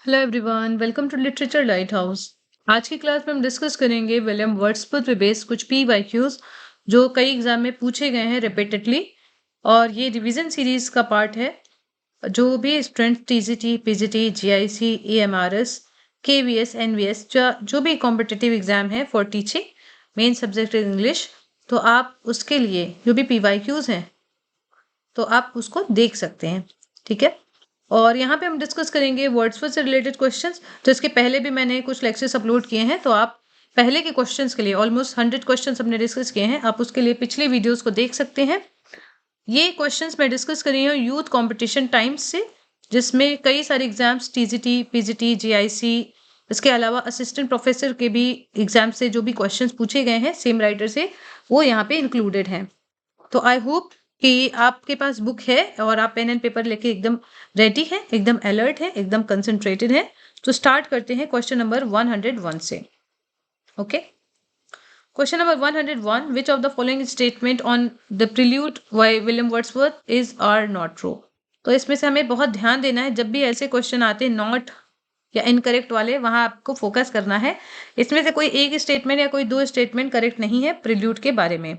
Hello everyone, welcome to literature lighthouse. आज की class में हम डिस्कस करेंगे विलियम वर्ड्सवर्थ पे बेस्ड कुछ PYQs जो कई एग्जाम में पूछे गए हैं रिपीटेडली। और ये रिवीजन सीरीज का पार्ट है। जो भी student TGT, PGT, GIC, EMRS, KVS, NVS जो भी कॉम्पिटिटिव एग्जाम है for teaching, main subject is English, तो आप उसके लिए जो भी PYQs हैं तो आप उसको देख सकते हैं। ठीक है, और यहाँ पे हम डिस्कस करेंगे वर्ड्सवर्थ से रिलेटेड क्वेश्चंस। तो इसके पहले भी मैंने कुछ लेक्चर्स अपलोड किए हैं, तो आप पहले के क्वेश्चंस के लिए ऑलमोस्ट 100 क्वेश्चंस हमने डिस्कस किए हैं, आप उसके लिए पिछले वीडियोस को देख सकते हैं। ये क्वेश्चंस मैं डिस्कस कर रही हूँ यूथ कंपटीशन टाइम्स से, जिसमें कई सारे एग्जाम्स TGT, PGT, GIC, इसके अलावा असिस्टेंट प्रोफेसर के भी एग्जाम से जो भी क्वेश्चंस पूछे गए हैं सेम राइटर से, वो यहाँ पे इंक्लूडेड हैं। तो आई होप कि आपके पास बुक है और आप पेन एंड पेपर लेके एकदम रेडी है, एकदम अलर्ट है, एकदम कंसंट्रेटेड है। तो स्टार्ट करते हैं क्वेश्चन नंबर 101 से। Okay, question number 101, which of the following statement on the prelude by William Wordsworth is are not true. तो इसमें से हमें बहुत ध्यान देना है, जब भी ऐसे क्वेश्चन आते हैं नॉट या इनकरेक्ट वाले, वहां आपको फोकस करना है। इसमें से कोई एक स्टेटमेंट या कोई दो स्टेटमेंट करेक्ट नहीं है प्रिल्यूड के बारे में।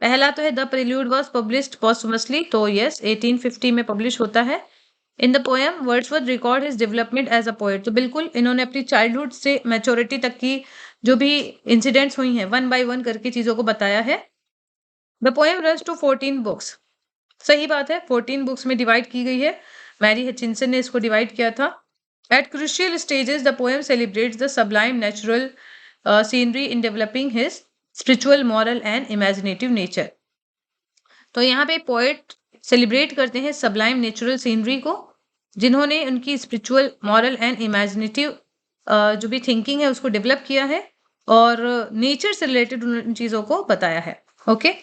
पहला तो है the prelude was published posthumously, तो यस 1850 में पब्लिश होता है। In the poem Wordsworth record his development as a poet, तो बिल्कुल इन्होंने अपनी चाइल्डहुड से मैच्योरिटी तक की जो भी इंसिडेंट्स हुई हैं वन बाय वन करके चीजों को बताया है। The poem runs to 14 books, सही बात है, 14 बुक्स में डिवाइड की गई है। मैरी हचिंसन ने इसको डिवाइड किया था। At crucial stages the poem celebrates the sublime natural scenery in developing his spiritual, moral and imaginative nature. तो यहाँ पे पोएट सेलिब्रेट करते हैं सब्लाइम नेचुरल सीनरी को, जिन्होंने उनकी स्पिरिचुअल, मॉरल एंड इमेजिनेटिव जो भी थिंकिंग है उसको डेवलप किया है और नेचर से रिलेटेड उन चीजों को बताया है। ओके,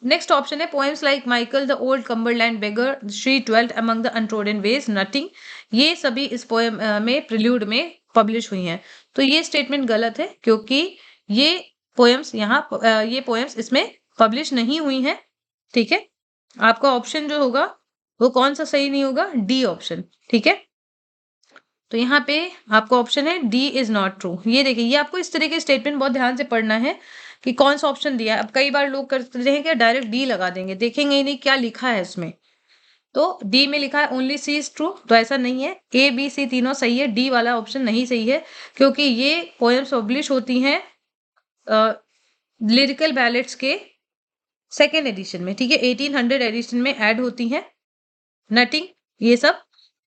नेक्स्ट ऑप्शन है poems like Michael the old Cumberland beggar, she dwelt among the untrodden veg, nothing, ये सभी इस पोएम में प्रिल्यूड में पब्लिश हुई हैं। तो ये स्टेटमेंट गलत है, क्योंकि ये ये पोएम्स इसमें पब्लिश नहीं हुई हैं। ठीक है, आपका ऑप्शन जो होगा वो कौन सा सही नहीं होगा, डी ऑप्शन। ठीक है, तो यहाँ पे आपका ऑप्शन है डी इज नॉट ट्रू। ये देखिए, ये आपको इस तरह के स्टेटमेंट बहुत ध्यान से पढ़ना है कि कौन सा ऑप्शन दिया है। अब कई बार लोग करते हैं कि डायरेक्ट डी लगा देंगे, देखेंगे ही नहीं क्या लिखा है इसमें। तो डी में लिखा है ओनली सी इज ट्रू, तो ऐसा नहीं है, A B C तीनों सही है, डी वाला ऑप्शन नहीं सही है, क्योंकि ये पोएम्स पब्लिश होती हैं लिरिकल बैलेट्स के सेकेंड एडिशन में। ठीक है, 1800 एडिशन में ऐड होती हैं नटिंग, ये सब।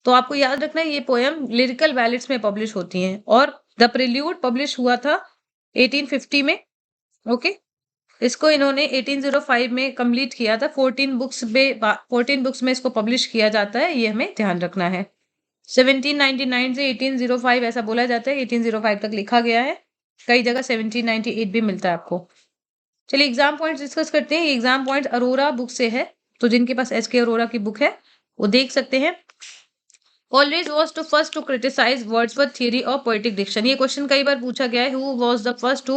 तो आपको याद रखना है ये पोएम लिरिकल बैलेट्स में पब्लिश होती हैं, और द प्रिल्यूड पब्लिश हुआ था 1850 में। ओके, इसको इन्होंने 1805 में कंप्लीट किया था। 14 बुक्स में इसको पब्लिश किया जाता है, ये हमें ध्यान रखना है। 1799 से 1805 ऐसा बोला जाता है, 1805 तक लिखा गया है। कई जगह 1798 भी मिलता है आपको। चलिए एग्जाम पॉइंट्स डिस्कस करते हैं। एग्जाम पॉइंट अरोरा बुक से है, तो जिनके पास SK अरोरा की बुक है वो देख सकते हैं। Coleridge was to first to criticize Wordsworth theory of poetic diction, ये क्वेश्चन कई बार पूछा गया है, who was the first to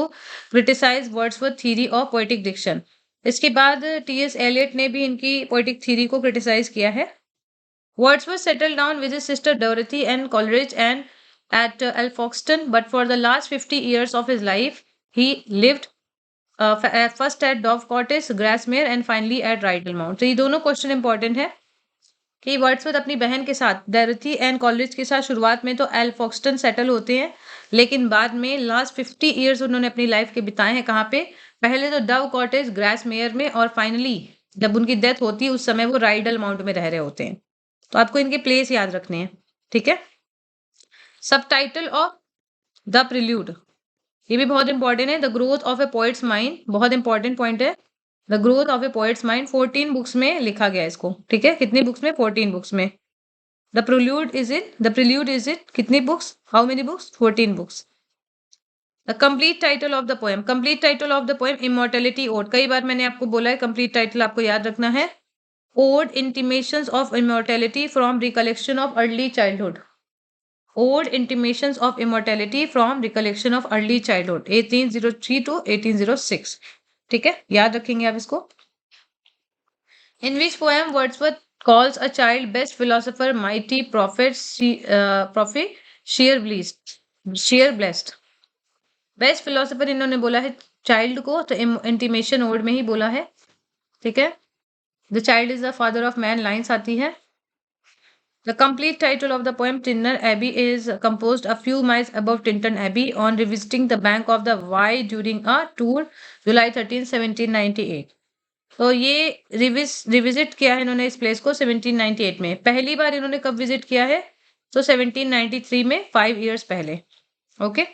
criticize Wordsworth theory of poetic diction। इसके बाद T.S. Eliot ने भी इनकी poetic theory को criticize किया है। Wordsworth settled down with his sister Dorothy and Coleridge and at Alfoxden, but for the last 50 years of his life he lived first at Dove Cottage, Grasmere and finally at Rydal Mount। तो ये दोनों question important है कि Wordsworth अपनी बहन के साथ डोरथी and Coleridge के साथ शुरुआत में तो एल्फॉक्सटन सेटल होते हैं, लेकिन बाद में लास्ट 50 ईयर्स उन्होंने अपनी लाइफ के बिताए हैं कहाँ पे, पहले तो डव कॉटेज ग्रासमेयर में, और फाइनली जब उनकी डेथ होती है उस समय वो राइडल माउंट में रह रहे होते हैं। तो आपको इनके प्लेस याद रखने हैं। ठीक है, सबटाइटल ऑफ द प्रिल्यूड, ये भी बहुत इंपॉर्टेंट है। The growth of A poets mind, बहुत इंपॉर्टेंट पॉइंट है। The growth of A poets mind 14 books में लिखा गया इसको। ठीक है, कितनी बुक्स में, 14 बुक्स में। द प्रिल्यूड इज इट कितनी books, how many books, 14 books. The complete title of the poem, complete title of the poem immortality ode, कई बार मैंने आपको बोला है कंप्लीट टाइटल आपको याद रखना है। Ode intimations of immortality from recollection of early childhood, ode intimations of immortality from recollection of early childhood 1803 to 1806। ठीक है, याद रखेंगे आप इसको। In which poem Wordsworth calls a child best philosopher, mighty prophet, prophet, sheer blessed. Best philosopher इन्होंने बोला है child को, तो इंटीमेशन वर्ड में ही बोला है, ठीक है। The child is the father of man lines आती है। The complete title of the poem Tinner Abbey is composed a few miles above Tinton Abbey on revisiting the bank of the Wye during a tour July 13, 1798. तो ये revisit किया है इन्होंने इस place को 1798 में। पहली बार इन्होंने कब विजिट किया है? तो 1793 में, 5 इयर्स पहले। ओके,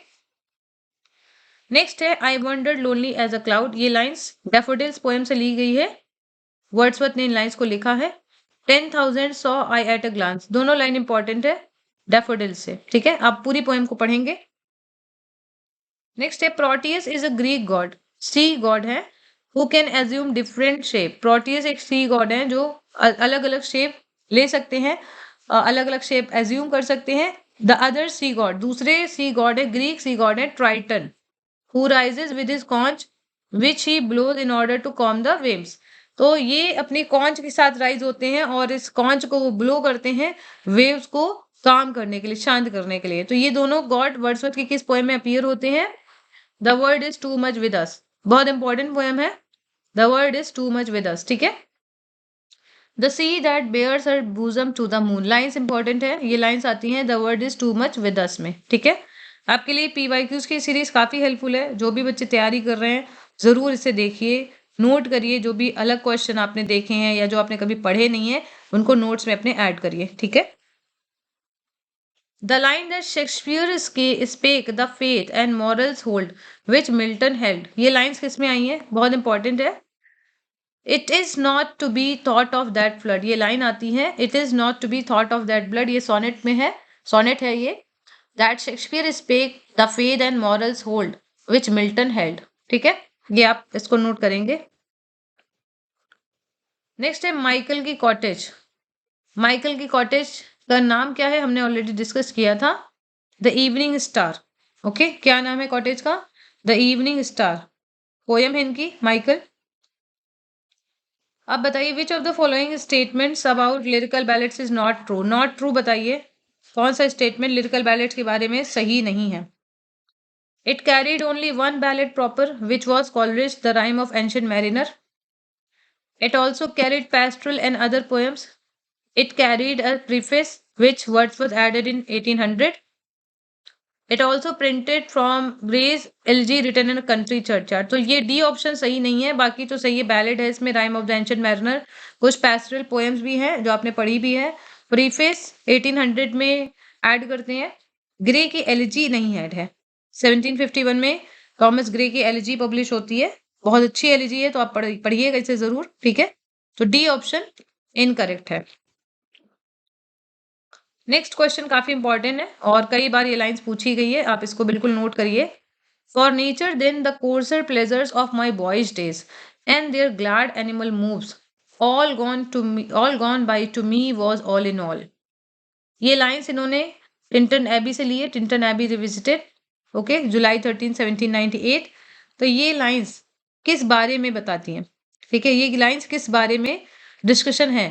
नेक्स्ट है I wandered lonely as a cloud. ये लाइंस डैफोडिल्स पोएम से ली गई है। वर्ड्सवर्थ ने इन लाइंस को लिखा है। 10,000 saw I at a glance, दोनों लाइन इंपॉर्टेंट है डैफोडिल्स से, ठीक है। आप पूरी पोएम को पढ़ेंगे। नेक्स्ट है Proteus is a Greek god, sea god है, who can assume different shape. Proteus एक सी गॉड है जो अलग अलग शेप ले सकते हैं, अलग अलग शेप एज्यूम कर सकते हैं। द अदर सी गॉड, दूसरे सी गॉड है, ग्रीक सी गॉड है Triton, who rises with his conch which he blows in order to calm the waves। तो ये अपनी कॉन्च के साथ राइज होते हैं और इस कॉन्च को वो ब्लो करते हैं वेव्स को काम करने के लिए, शांत करने के लिए। तो ये दोनों गॉड वर्ड्सवर्थ की किस पोएम में अपीयर होते हैं? The world is too much with us, बहुत इंपॉर्टेंट पोएम है। The world is too much with us, ठीक है। The sea that bares her bosom to the moon, lines important है, ये लाइन्स आती हैं the world is too much with us में, ठीक है। आपके लिए पीवाईक्यूज की सीरीज काफी हेल्पफुल है। जो भी बच्चे तैयारी कर रहे हैं जरूर इसे देखिए, नोट करिए। जो भी अलग क्वेश्चन आपने देखे हैं या जो आपने कभी पढ़े नहीं है उनको नोट्स में अपने ऐड करिए, ठीक है। The line that Shakespeare spake the faith and morals hold which Milton held, ये लाइन्स किस में आई हैं? बहुत इंपॉर्टेंट है। It is not to be thought of that flood, ये लाइन आती है it is not to be thought of that blood, ये सोनेट में है, सोनेट है ये। That Shakespeare spake the faith and morals hold which Milton held, ठीक है, ये आप इसको नोट करेंगे। नेक्स्ट है माइकल की कॉटेज। माइकल की कॉटेज का नाम क्या है? हमने ऑलरेडी डिस्कस किया था, द इवनिंग स्टार। ओके, क्या नाम है कॉटेज का? The evening star. पोयम है इनकी माइकल। अब बताइए विच of the following statements about lyrical ballads is not true. Not true बताइए, कौन सा स्टेटमेंट लिरिकल बैलेट्स के बारे में सही नहीं है? It carried only one ballad proper which was Coleridge the rime of ancient mariner. It also carried pastoral and other poems. It carried a preface which Wordsworth added in 1800. It also printed from Gray's LG written in a country churchyard। तो ये D option सही नहीं है, बाकी तो सही है। Ballad है इसमें, rhyme of the ancient mariner, कुछ पैस्टरल पोएम्स भी हैं जो आपने पढ़ी भी है। प्रीफेस 1800 में ऐड करते हैं। ग्रे की एलिजी नहीं ऐड है। 1751 में थॉमस ग्रे की एलिजी पब्लिश होती है, बहुत अच्छी एलिजी है, तो आप पढ़िएगा इसे जरूर, ठीक है। तो डी ऑप्शन इनकरेक्ट है। नेक्स्ट क्वेश्चन काफी इंपॉर्टेंट है और कई बार ये लाइंस पूछी गई है, आप इसको बिल्कुल नोट करिए। For nature then the coarser pleasures of my boys days and their glad animal moves all gone by to me was all in all. ये लाइंस इन्होंने टिंटन एबी से लिए, Tintern Abbey revisited, okay, July 13, 1798। तो ये lines किस बारे में बताती हैं? ठीक है, ये लाइंस किस बारे में डिस्कशन है?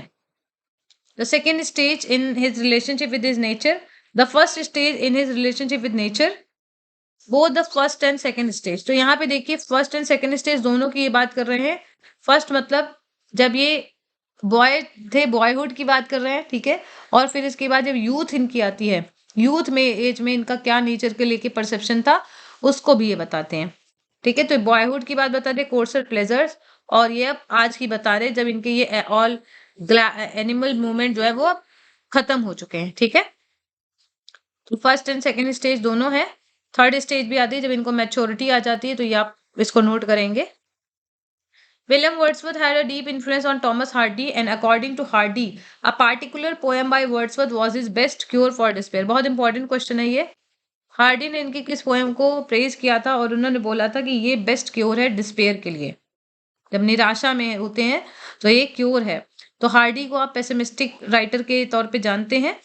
The second stage in his relationship with his nature, the first stage in his relationship with nature, both the first and second stage। तो यहाँ पे देखिए फर्स्ट एंड सेकंड स्टेज दोनों की ये बात कर रहे हैं। फर्स्ट मतलब जब ये बॉय थे, बॉयहुड की बात कर रहे हैं, ठीक है। और फिर इसके बाद जब यूथ इनकी आती है, यूथ में एज में इनका क्या नेचर के लेके परसेप्शन था उसको भी ये बताते हैं, ठीक है। तो बॉयहुड की बात बताते हैं, कोर्सर प्लेजर्स, और ये अब आज की बता रहे जब इनके ये ऑल एनिमल मूवमेंट जो है वो अब खत्म हो चुके हैं, ठीक है। तो फर्स्ट एंड सेकंड स्टेज दोनों है। थर्ड स्टेज भी आती है जब इनको मैच्योरिटी आ जाती है, तो ये आप इसको नोट करेंगे। William Wordsworth had a deep influence on Thomas Hardy and according to Hardy, a particular poem by Wordsworth was his best cure for despair। बहुत इंपॉर्टेंट क्वेश्चन है ये। हार्डी ने इनकी किस पोएम को प्रेज किया था और उन्होंने बोला था कि ये बेस्ट क्योर है डिस्पेयर के लिए, जब निराशा में होते हैं तो ये क्योर है। तो हार्डी को आप पेसिमिस्टिक राइटर के तौर पे जानते हैं,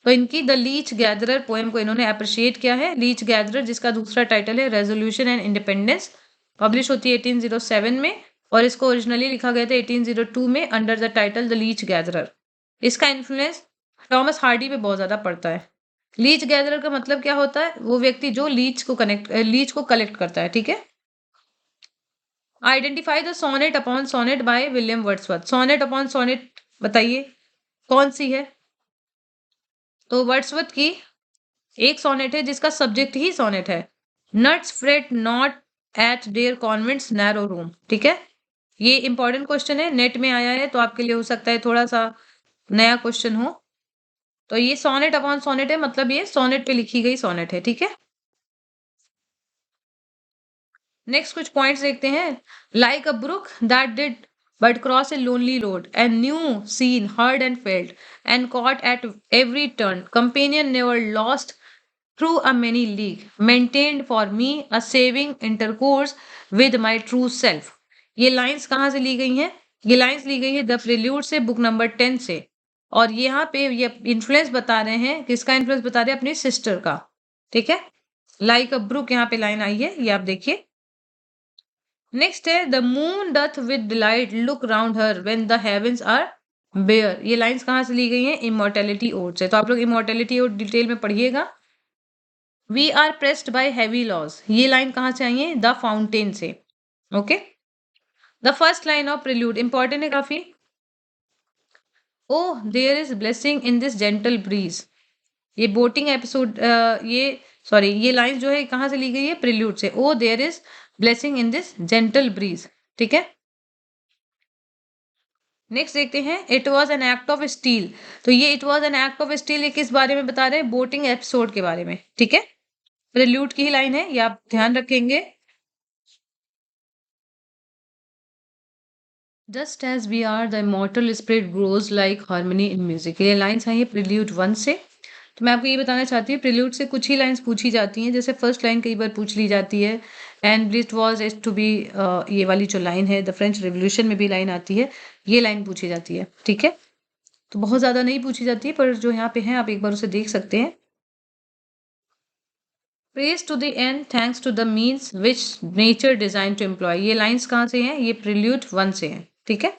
तो इनकी द लीच गैदरर पोएम को इन्होंने अप्रिशिएट किया है। लीच गैदरर जिसका दूसरा टाइटल है रेजोल्यूशन एंड इंडिपेंडेंस, पब्लिश होती है 1807 में, और इसको ओरिजिनली लिखा गया था 1802 में under the title the leech gatherer. इसका इन्फ्लुएंस थॉमस हार्डी पे बहुत ज्यादा पड़ता है। लीच गैदरर का मतलब क्या होता है? वो व्यक्ति जो लीच को कलेक्ट करता है, ठीक है। Identify the sonnet upon sonnet by William Wordsworth. Sonnet upon sonnet बताइए कौन सी है? तो वर्ड्सवर्थ की एक सोनेट है जिसका सब्जेक्ट ही सोनेट है, nuts freight not at there convents narrow room, ठीक है। ये इंपॉर्टेंट क्वेश्चन है, नेट में आया है, तो आपके लिए हो सकता है थोड़ा सा नया क्वेश्चन हो। तो ये सोनेट अपॉन सोनेट है, मतलब ये सोनेट पे लिखी गई सोनेट है, ठीक है। नेक्स्ट कुछ पॉइंट्स देखते हैं। Like a brook that did but cross a lonely road and knew, seen, heard and felt and caught at every turn, companion never lost through a many league, maintained for me a saving intercourse with my true self। ये lines कहाँ से ली गई हैं? ये lines ली गई है the prelude से, बुक नंबर 10 से। और यहाँ पे ये इन्फ्लुएंस बता रहे हैं, किसका इन्फ्लुएंस बता रहे हैं? अपनी सिस्टर का, ठीक है। लाइक अ ब्रुक यहाँ पे लाइन आई है, ये आप देखिए। नेक्स्ट है the moon doth with delight look round her when the heavens are bare. ये लाइंस कहाँ से ली गई हैं? इमॉर्टेलिटी ओड से। तो आप लोग इमॉर्टेलिटी ओड डिटेल में पढ़िएगा। We are pressed by heavy laws, ये लाइन कहाँ से आई है? द फाउंटेन से, okay. The first line of prelude important है काफी। Oh there is blessing in this gentle breeze. ये बोटिंग एपिसोड ये लाइन जो है कहाँ से ली गई है? प्रिल्यूड से। Oh there is blessing in this gentle breeze, ठीक है। नेक्स्ट देखते हैं it was an act of stealth. तो ये it was an act of steel ये किस बारे में बता रहे हैं? बोटिंग एपिसोड के बारे में, ठीक है। प्रिल्यूड की ही लाइन है, ये आप ध्यान रखेंगे। Just as we are the immortal spirit grows like harmony in music. ये लाइन्स आई है प्रिल्यूड 1 से। तो मैं आपको ये बताना चाहती हूँ प्रिल्यूड से कुछ ही लाइंस पूछी जाती हैं, जैसे फर्स्ट लाइन कई बार पूछ ली जाती है, and blest was as to be, ये वाली जो लाइन है द फ्रेंच रेवोल्यूशन में भी लाइन आती है, ये लाइन पूछी जाती है, ठीक है। तो बहुत ज्यादा नहीं पूछी जाती है, पर जो यहाँ पे है आप एक बार उसे देख सकते हैं। Praise to the end thanks to the means which nature design to employ. ये लाइंस कहाँ से हैं? ये प्रिल्यूड 1 से हैं, ठीक है।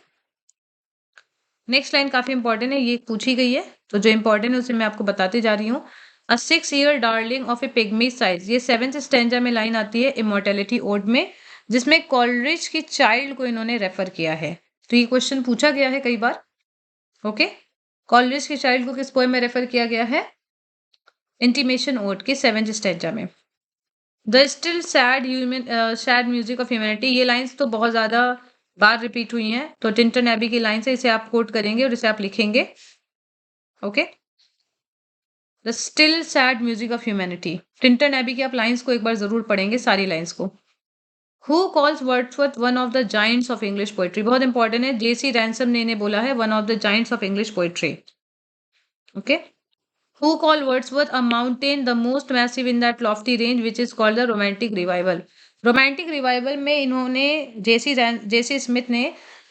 नेक्स्ट लाइन काफी इंपॉर्टेंट है, ये पूछी गई है, तो जो इंपॉर्टेंट है उसे मैं आपको बताते जा रही हूँ। अ 6-year darling of A pygmy size, ये 7th स्टैंजा में लाइन आती है इमोर्टेलिटी ओड में, जिसमें कॉलरिज की चाइल्ड को इन्होंने रेफर किया है। तो ये क्वेश्चन पूछा गया है कई बार, ओके। कॉलरिज की चाइल्ड को किस पोएम में रेफर किया गया है? इंटीमेशन ओड के 7th स्टैंजा में। The still sad sad music of humanity, ये लाइंस तो बहुत ज्यादा बार रिपीट हुई हैं, तो टिंटन एबी की लाइन से इसे आप कोट करेंगे और इसे आप लिखेंगे, okay. The still sad music of humanity, Tintern Abbey की आप लाइंस को एक बार जरूर पढ़ेंगे, सारी लाइंस को। Who calls Wordsworth one of the Giants of English poetry, बहुत इंपॉर्टेंट है, जेसी रैनसम ने इन्हें बोला है one of the Giants of English poetry, okay. Who called Wordsworth a mountain the most massive in that lofty range which is called the romantic revival। Romantic revival में इन्होंने जेसी Smith ने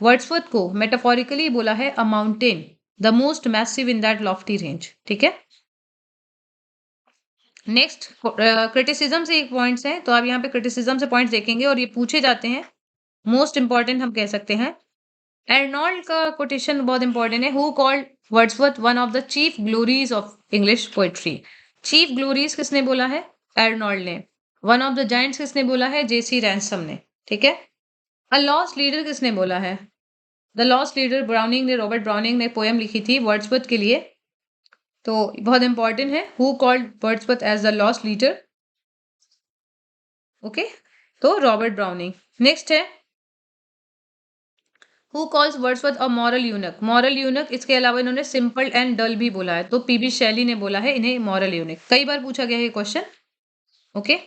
Wordsworth को metaphorically बोला है अ mountain the most massive in that Lofty range, ठीक है। Next criticism से एक पॉइंट्स हैं, तो आप यहाँ पे क्रिटिसिज्म से पॉइंट्स देखेंगे और ये पूछे जाते हैं, मोस्ट इंपॉर्टेंट हम कह सकते हैं। एर्नॉल्ड का कोटेशन बहुत इंपॉर्टेंट है, who called Wordsworth one of the chief glories of English poetry. Chief glories किसने बोला है? एर्नॉल्ड ने। वन ऑफ द जाइंट्स किसने बोला है? जेसी रैनसम ने, ठीक है। अ लॉस्ट लीडर किसने बोला है? द लॉस्ट लीडर ब्राउनिंग ने, रॉबर्ट ब्राउनिंग ने पोएम लिखी थी वर्ड्सवर्थ के लिए, तो बहुत इंपॉर्टेंट है, who called Wordsworth as the lost leader, okay. तो रॉबर्ट ब्राउनिंग। नेक्स्ट है who calls Wordsworth a moral eunuch. Moral eunuch, इसके अलावा इन्होंने सिंपल एंड डल भी बोला है, तो पीबी शैली ने बोला है इन्हें मॉरल यूनक। कई बार पूछा गया है क्वेश्चन, ओके।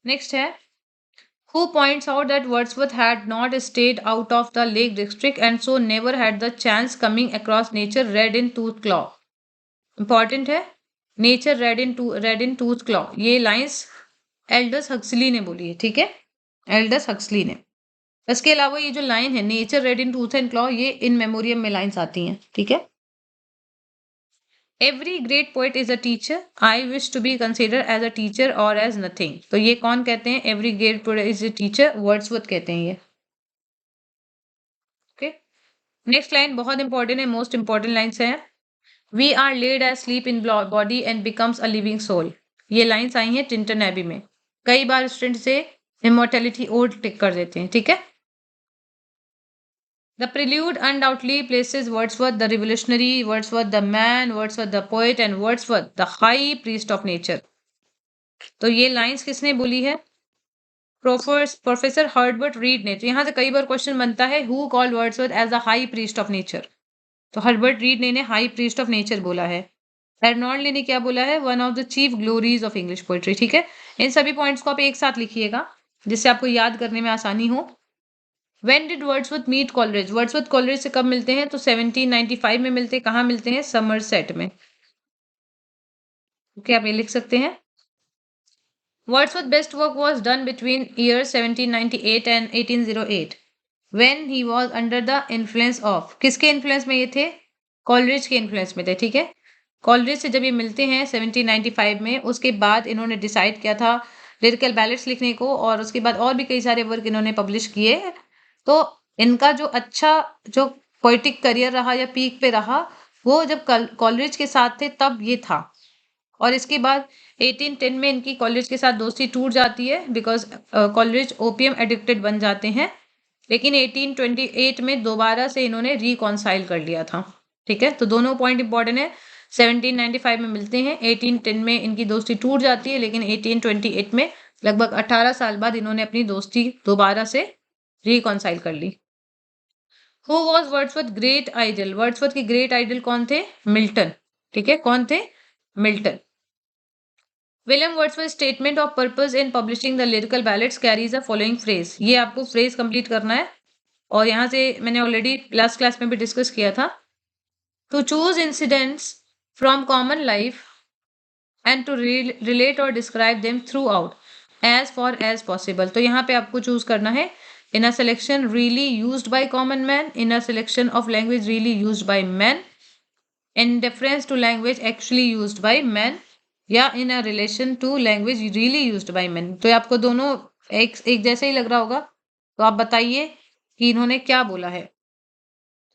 नेक्स्ट है who points out that Wordsworth had not stayed out of the Lake District and so never had the chance coming across nature red in tooth claw। Important है, nature red in tooth claw, ये lines Aldous Huxley ने बोली है, ठीक है, Aldous Huxley ने। इसके अलावा ये जो लाइन है nature red in tooth and claw, ये इन मेमोरियम में लाइंस आती हैं, ठीक है। Every great poet is a teacher, I wish to be consider as a teacher or as nothing. तो ये कौन कहते हैं? Every great poet is a teacher, Wordsworth कहते हैं ये, ओके। नेक्स्ट लाइन बहुत इंपॉर्टेंट है, मोस्ट इंपॉर्टेंट लाइन्स है। We are laid asleep in body and becomes a living soul. ये लाइन्स आई हैं टिंटन एबी में। कई बार स्टूडेंट से इमोर्टेलिटी और टिक कर देते हैं, ठीक है। The prelude undoubtedly places Wordsworth the revolutionary, Wordsworth the man, Wordsworth the poet and Wordsworth the high priest of nature। तो ये लाइंस किसने बोली है? प्रोफेसर हर्बर्ट रीड ने। तो यहाँ से कई बार क्वेश्चन बनता है, who called Wordsworth as the high priest of nature. तो हर्बर्ट रीड ने हाई प्रीस्ट ऑफ नेचर बोला है। एर्नॉल्ड ने क्या बोला है? One of the chief glories of English poetry, ठीक है। इन सभी पॉइंट्स को आप एक साथ लिखिएगा जिससे आपको याद करने में आसानी हो। When did Wordsworth meet Coleridge? Wordsworth Coleridge से कब मिलते हैं? तो 1795 में मिलते हैं। कहाँ मिलते हैं? समरसेट में। ओके, आप ये लिख सकते हैं। Wordsworth's best work was done between years 1798 and 1808 when he was under the influence of, किसके इन्फ्लुएंस में ये थे? कॉलरिज के इन्फ्लुएंस में थे, ठीक है। कॉलरिज से जब ये मिलते हैं 1795 में, उसके बाद इन्होंने डिसाइड किया था लिरिकल बैलेट्स लिखने को, और उसके बाद और भी कई सारे वर्क इन्होंने पब्लिश किए। तो इनका जो अच्छा जो पोइटिक करियर रहा या पीक पे रहा, वो जब कॉलरिज के साथ थे तब ये था। और इसके बाद 1810 में इनकी कॉलेज के साथ दोस्ती टूट जाती है बिकॉज कॉलेज ओपियम एडिक्टेड बन जाते हैं। लेकिन 1828 में दोबारा से इन्होंने रिकॉन्साइल कर लिया था, ठीक है। तो दोनों पॉइंट इंपॉर्टेंट है। 1795 में मिलते हैं, 1810 में इनकी दोस्ती टूट जाती है, लेकिन 1828 में लगभग 18 साल बाद इन्होंने अपनी दोस्ती दोबारा से रिकॉन्साइल कर ली। Who was Wordsworth great idol? Wordsworth के ग्रेट आइडल कौन थे? मिल्टन, ठीक है। कौन थे? Milton. William Wordsworth statement of purpose in publishing the lyrical ballads carries the following phrase. ये आपको फ्रेज कंप्लीट करना है, और यहाँ से मैंने ऑलरेडी लास्ट क्लास में भी डिस्कस किया था। To choose incidents from common life and to relate और describe them throughout as far as possible. तो यहाँ पे आपको चूज करना है in a selection really used by common man, in a selection of language really used by man, in difference to language actually used by man, या in a relation to language really used by man. तो आपको दोनों एक जैसे ही लग रहा होगा, तो आप बताइए कि इन्होंने क्या बोला है।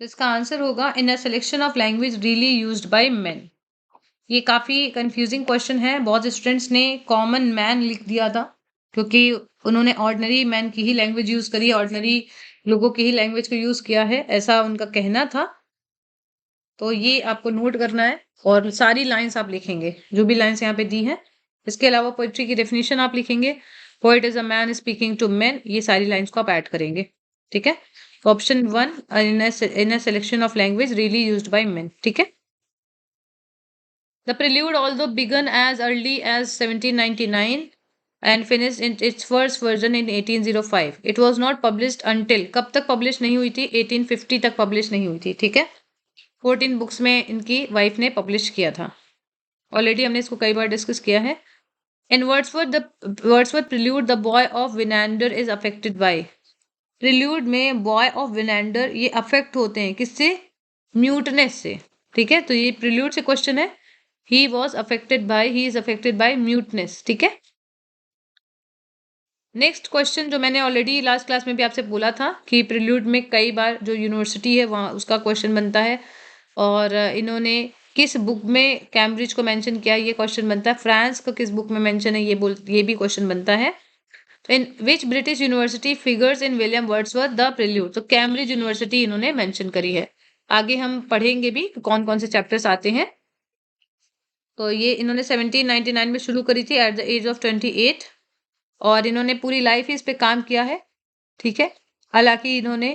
तो इसका आंसर होगा in a selection of language really used by man. ये काफी कंफ्यूजिंग क्वेश्चन है। बहुत स्टूडेंट्स ने कॉमन मैन लिख दिया था क्योंकि उन्होंने ऑर्डिनरी मैन की ही लैंग्वेज यूज करी, ऑर्डिनरी लोगों की ही लैंग्वेज को यूज किया है, ऐसा उनका कहना था। तो ये आपको नोट करना है, और सारी लाइंस आप लिखेंगे जो भी लाइंस यहाँ पे दी हैं। इसके अलावा पोइट्री की डेफिनेशन आप लिखेंगे। Poet is a man speaking to man, ये सारी लाइंस को आप ऐड करेंगे, ठीक है। Option 1 in a selection of language really used by man, ठीक है। The prelude, although begun as early as 1799 and finished in its first version in 1805, it was not published until, कब तक publish नहीं हुई थी? 1850 तक पब्लिश नहीं हुई थी, ठीक है। 14 बुक्स में इनकी वाइफ ने पब्लिश किया था। ऑलरेडी हमने इसको कई बार डिस्कस किया है। In Wordsworth prelude the boy of Winander is affected by. Prelude में बॉय ऑफ विनैंडर ये अफेक्ट होते हैं किससे? म्यूटनेस से, ठीक है। तो ये प्रिल्यूड से क्वेश्चन है। He was affected by, he is affected bye muteness, ठीक है। नेक्स्ट क्वेश्चन जो मैंने ऑलरेडी लास्ट क्लास में भी आपसे बोला था कि प्रिल्यूड में कई बार जो यूनिवर्सिटी है वहाँ उसका क्वेश्चन बनता है, और इन्होंने किस बुक में कैम्ब्रिज को मेंशन किया, ये क्वेश्चन बनता है। फ्रांस को किस बुक में मेंशन है, ये भी क्वेश्चन बनता है। तो in which British university figures in William Wordsworth the prelude? तो कैम्ब्रिज यूनिवर्सिटी इन्होंने मेंशन करी है। आगे हम पढ़ेंगे भी कौन कौन से चैप्टर्स आते हैं। तो ये इन्होंने 1799 में शुरू करी थी एट द एज ऑफ 28, और इन्होंने पूरी लाइफ ही इस पे काम किया है, ठीक है। हालांकि इन्होंने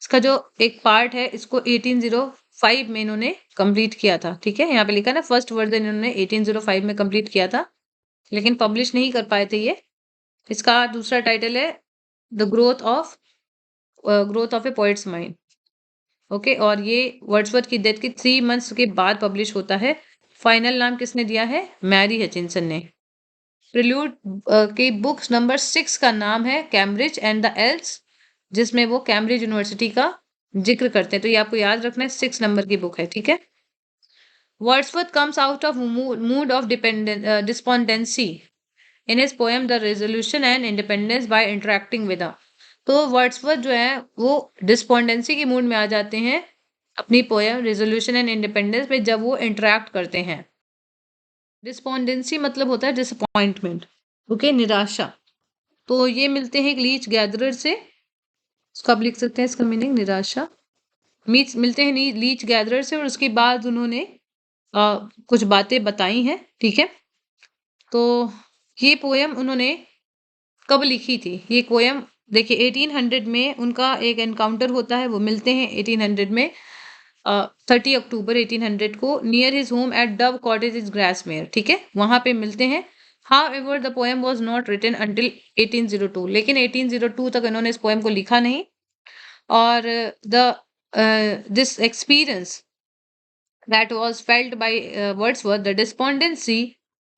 इसका जो एक पार्ट है इसको 1805 में इन्होंने कंप्लीट किया था, ठीक है। यहाँ पे लिखा ना फर्स्ट वर्जन इन्होंने 1805 में कंप्लीट किया था, लेकिन पब्लिश नहीं कर पाए थे ये। इसका दूसरा टाइटल है the growth of A poets mind, okay. और ये वर्ड्सवर्थ की डेथ के 3 मंथ्स के बाद पब्लिश होता है। फाइनल नाम किसने दिया है? मैरी हचिंसन ने। प्रिल्यूड की बुक्स नंबर 6 का नाम है कैम्ब्रिज एंड द एल्स, जिसमें वो कैम्ब्रिज यूनिवर्सिटी का जिक्र करते हैं। तो ये आपको याद रखना है, 6 नंबर की बुक है, ठीक है। Wordsworth comes out of mood off despondency in his poem the resolution and independence bye interacting with तो वर्ड्सवर्थ जो है वो डिस्पोंडेंसी के मूड में आ जाते हैं अपनी पोएम रिजोल्यूशन एंड इंडिपेंडेंस में जब वो इंटरेक्ट करते हैं। डिस्पोंडेंसी मतलब होता है डिसअपॉइंटमेंट, ओके, निराशा। तो ये मिलते हैं एक लीच गैदरर से, इसको आप लिख सकते हैं इसका मीनिंग निराशा। मिलते हैं लीच गैदरर से और उसके बाद उन्होंने कुछ बातें बताई हैं, ठीक है। तो ये पोएम उन्होंने कब लिखी थी? ये पोएम देखिए 1800 में उनका एक एनकाउंटर होता है, वो मिलते हैं 1800 में 30 अक्टूबर 1800 को near his home at Dove Cottage is Grasmere, ठीक है, वहां पे मिलते हैं। However, the poem was not written until 1802, लेकिन 1802 तक इन्होंने इस पोएम को लिखा नहीं। और this experience that was felt by Wordsworth, the despondency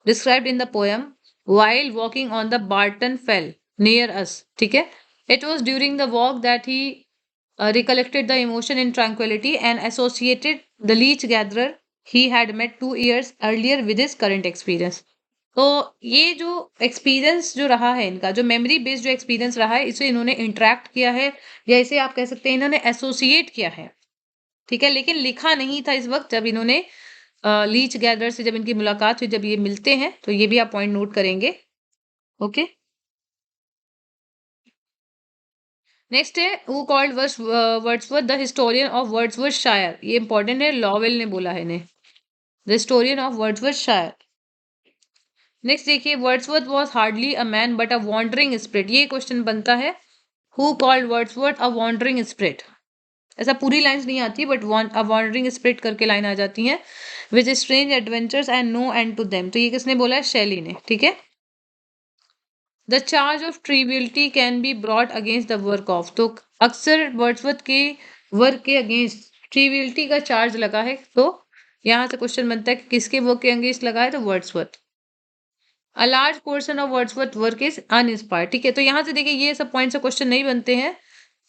described in the poem while walking on the Barton Fell near us, ठीक है, it was during the walk that he recollected the emotion in tranquility and associated the leech gatherer he had met 2 years earlier with his current experience. तो ये जो experience जो रहा है इनका, जो मेमोरी बेस्ड जो एक्सपीरियंस रहा है, इसे इन्होंने इंटरेक्ट किया है या इसे आप कह सकते हैं इन्होंने एसोसिएट किया है, ठीक है, लेकिन लिखा नहीं था इस वक्त जब इन्होंने लीच गैदर से जब इनकी मुलाकात हुई, जब ये मिलते हैं, तो ये भी आप पॉइंट नोट करेंगे, ओके। नेक्स्ट है who called Wordsworth the historian of Wordsworthshire, ये इंपॉर्टेंट है, लॉवेल ने बोला है इन्हें, the historian of Wordsworthshire. Next देखिए Wordsworth was hardly a man but a wandering spirit, ये क्वेश्चन बनता है who called Wordsworth a wandering spirit, ऐसा पूरी लाइंस नहीं आती बट अ वॉन्डरिंग स्पिरिट करके लाइन आ जाती है, which strange adventures and no and to them, तो ये किसने बोला है? शैली ने, ठीक है। The charge of triviality can be brought against the work of, तो अक्सर वर्ड्सवर्थ के वर्क के अगेंस्ट ट्रिवियलिटी का चार्ज लगा है, तो यहाँ से क्वेश्चन बनता है कि किसके वर्क के अगेंस्ट लगा है? तो Wordsworth. A large portion of Wordsworth work is uninspired, ठीक है, तो यहाँ से देखिए ये सब पॉइंट से क्वेश्चन नहीं बनते हैं।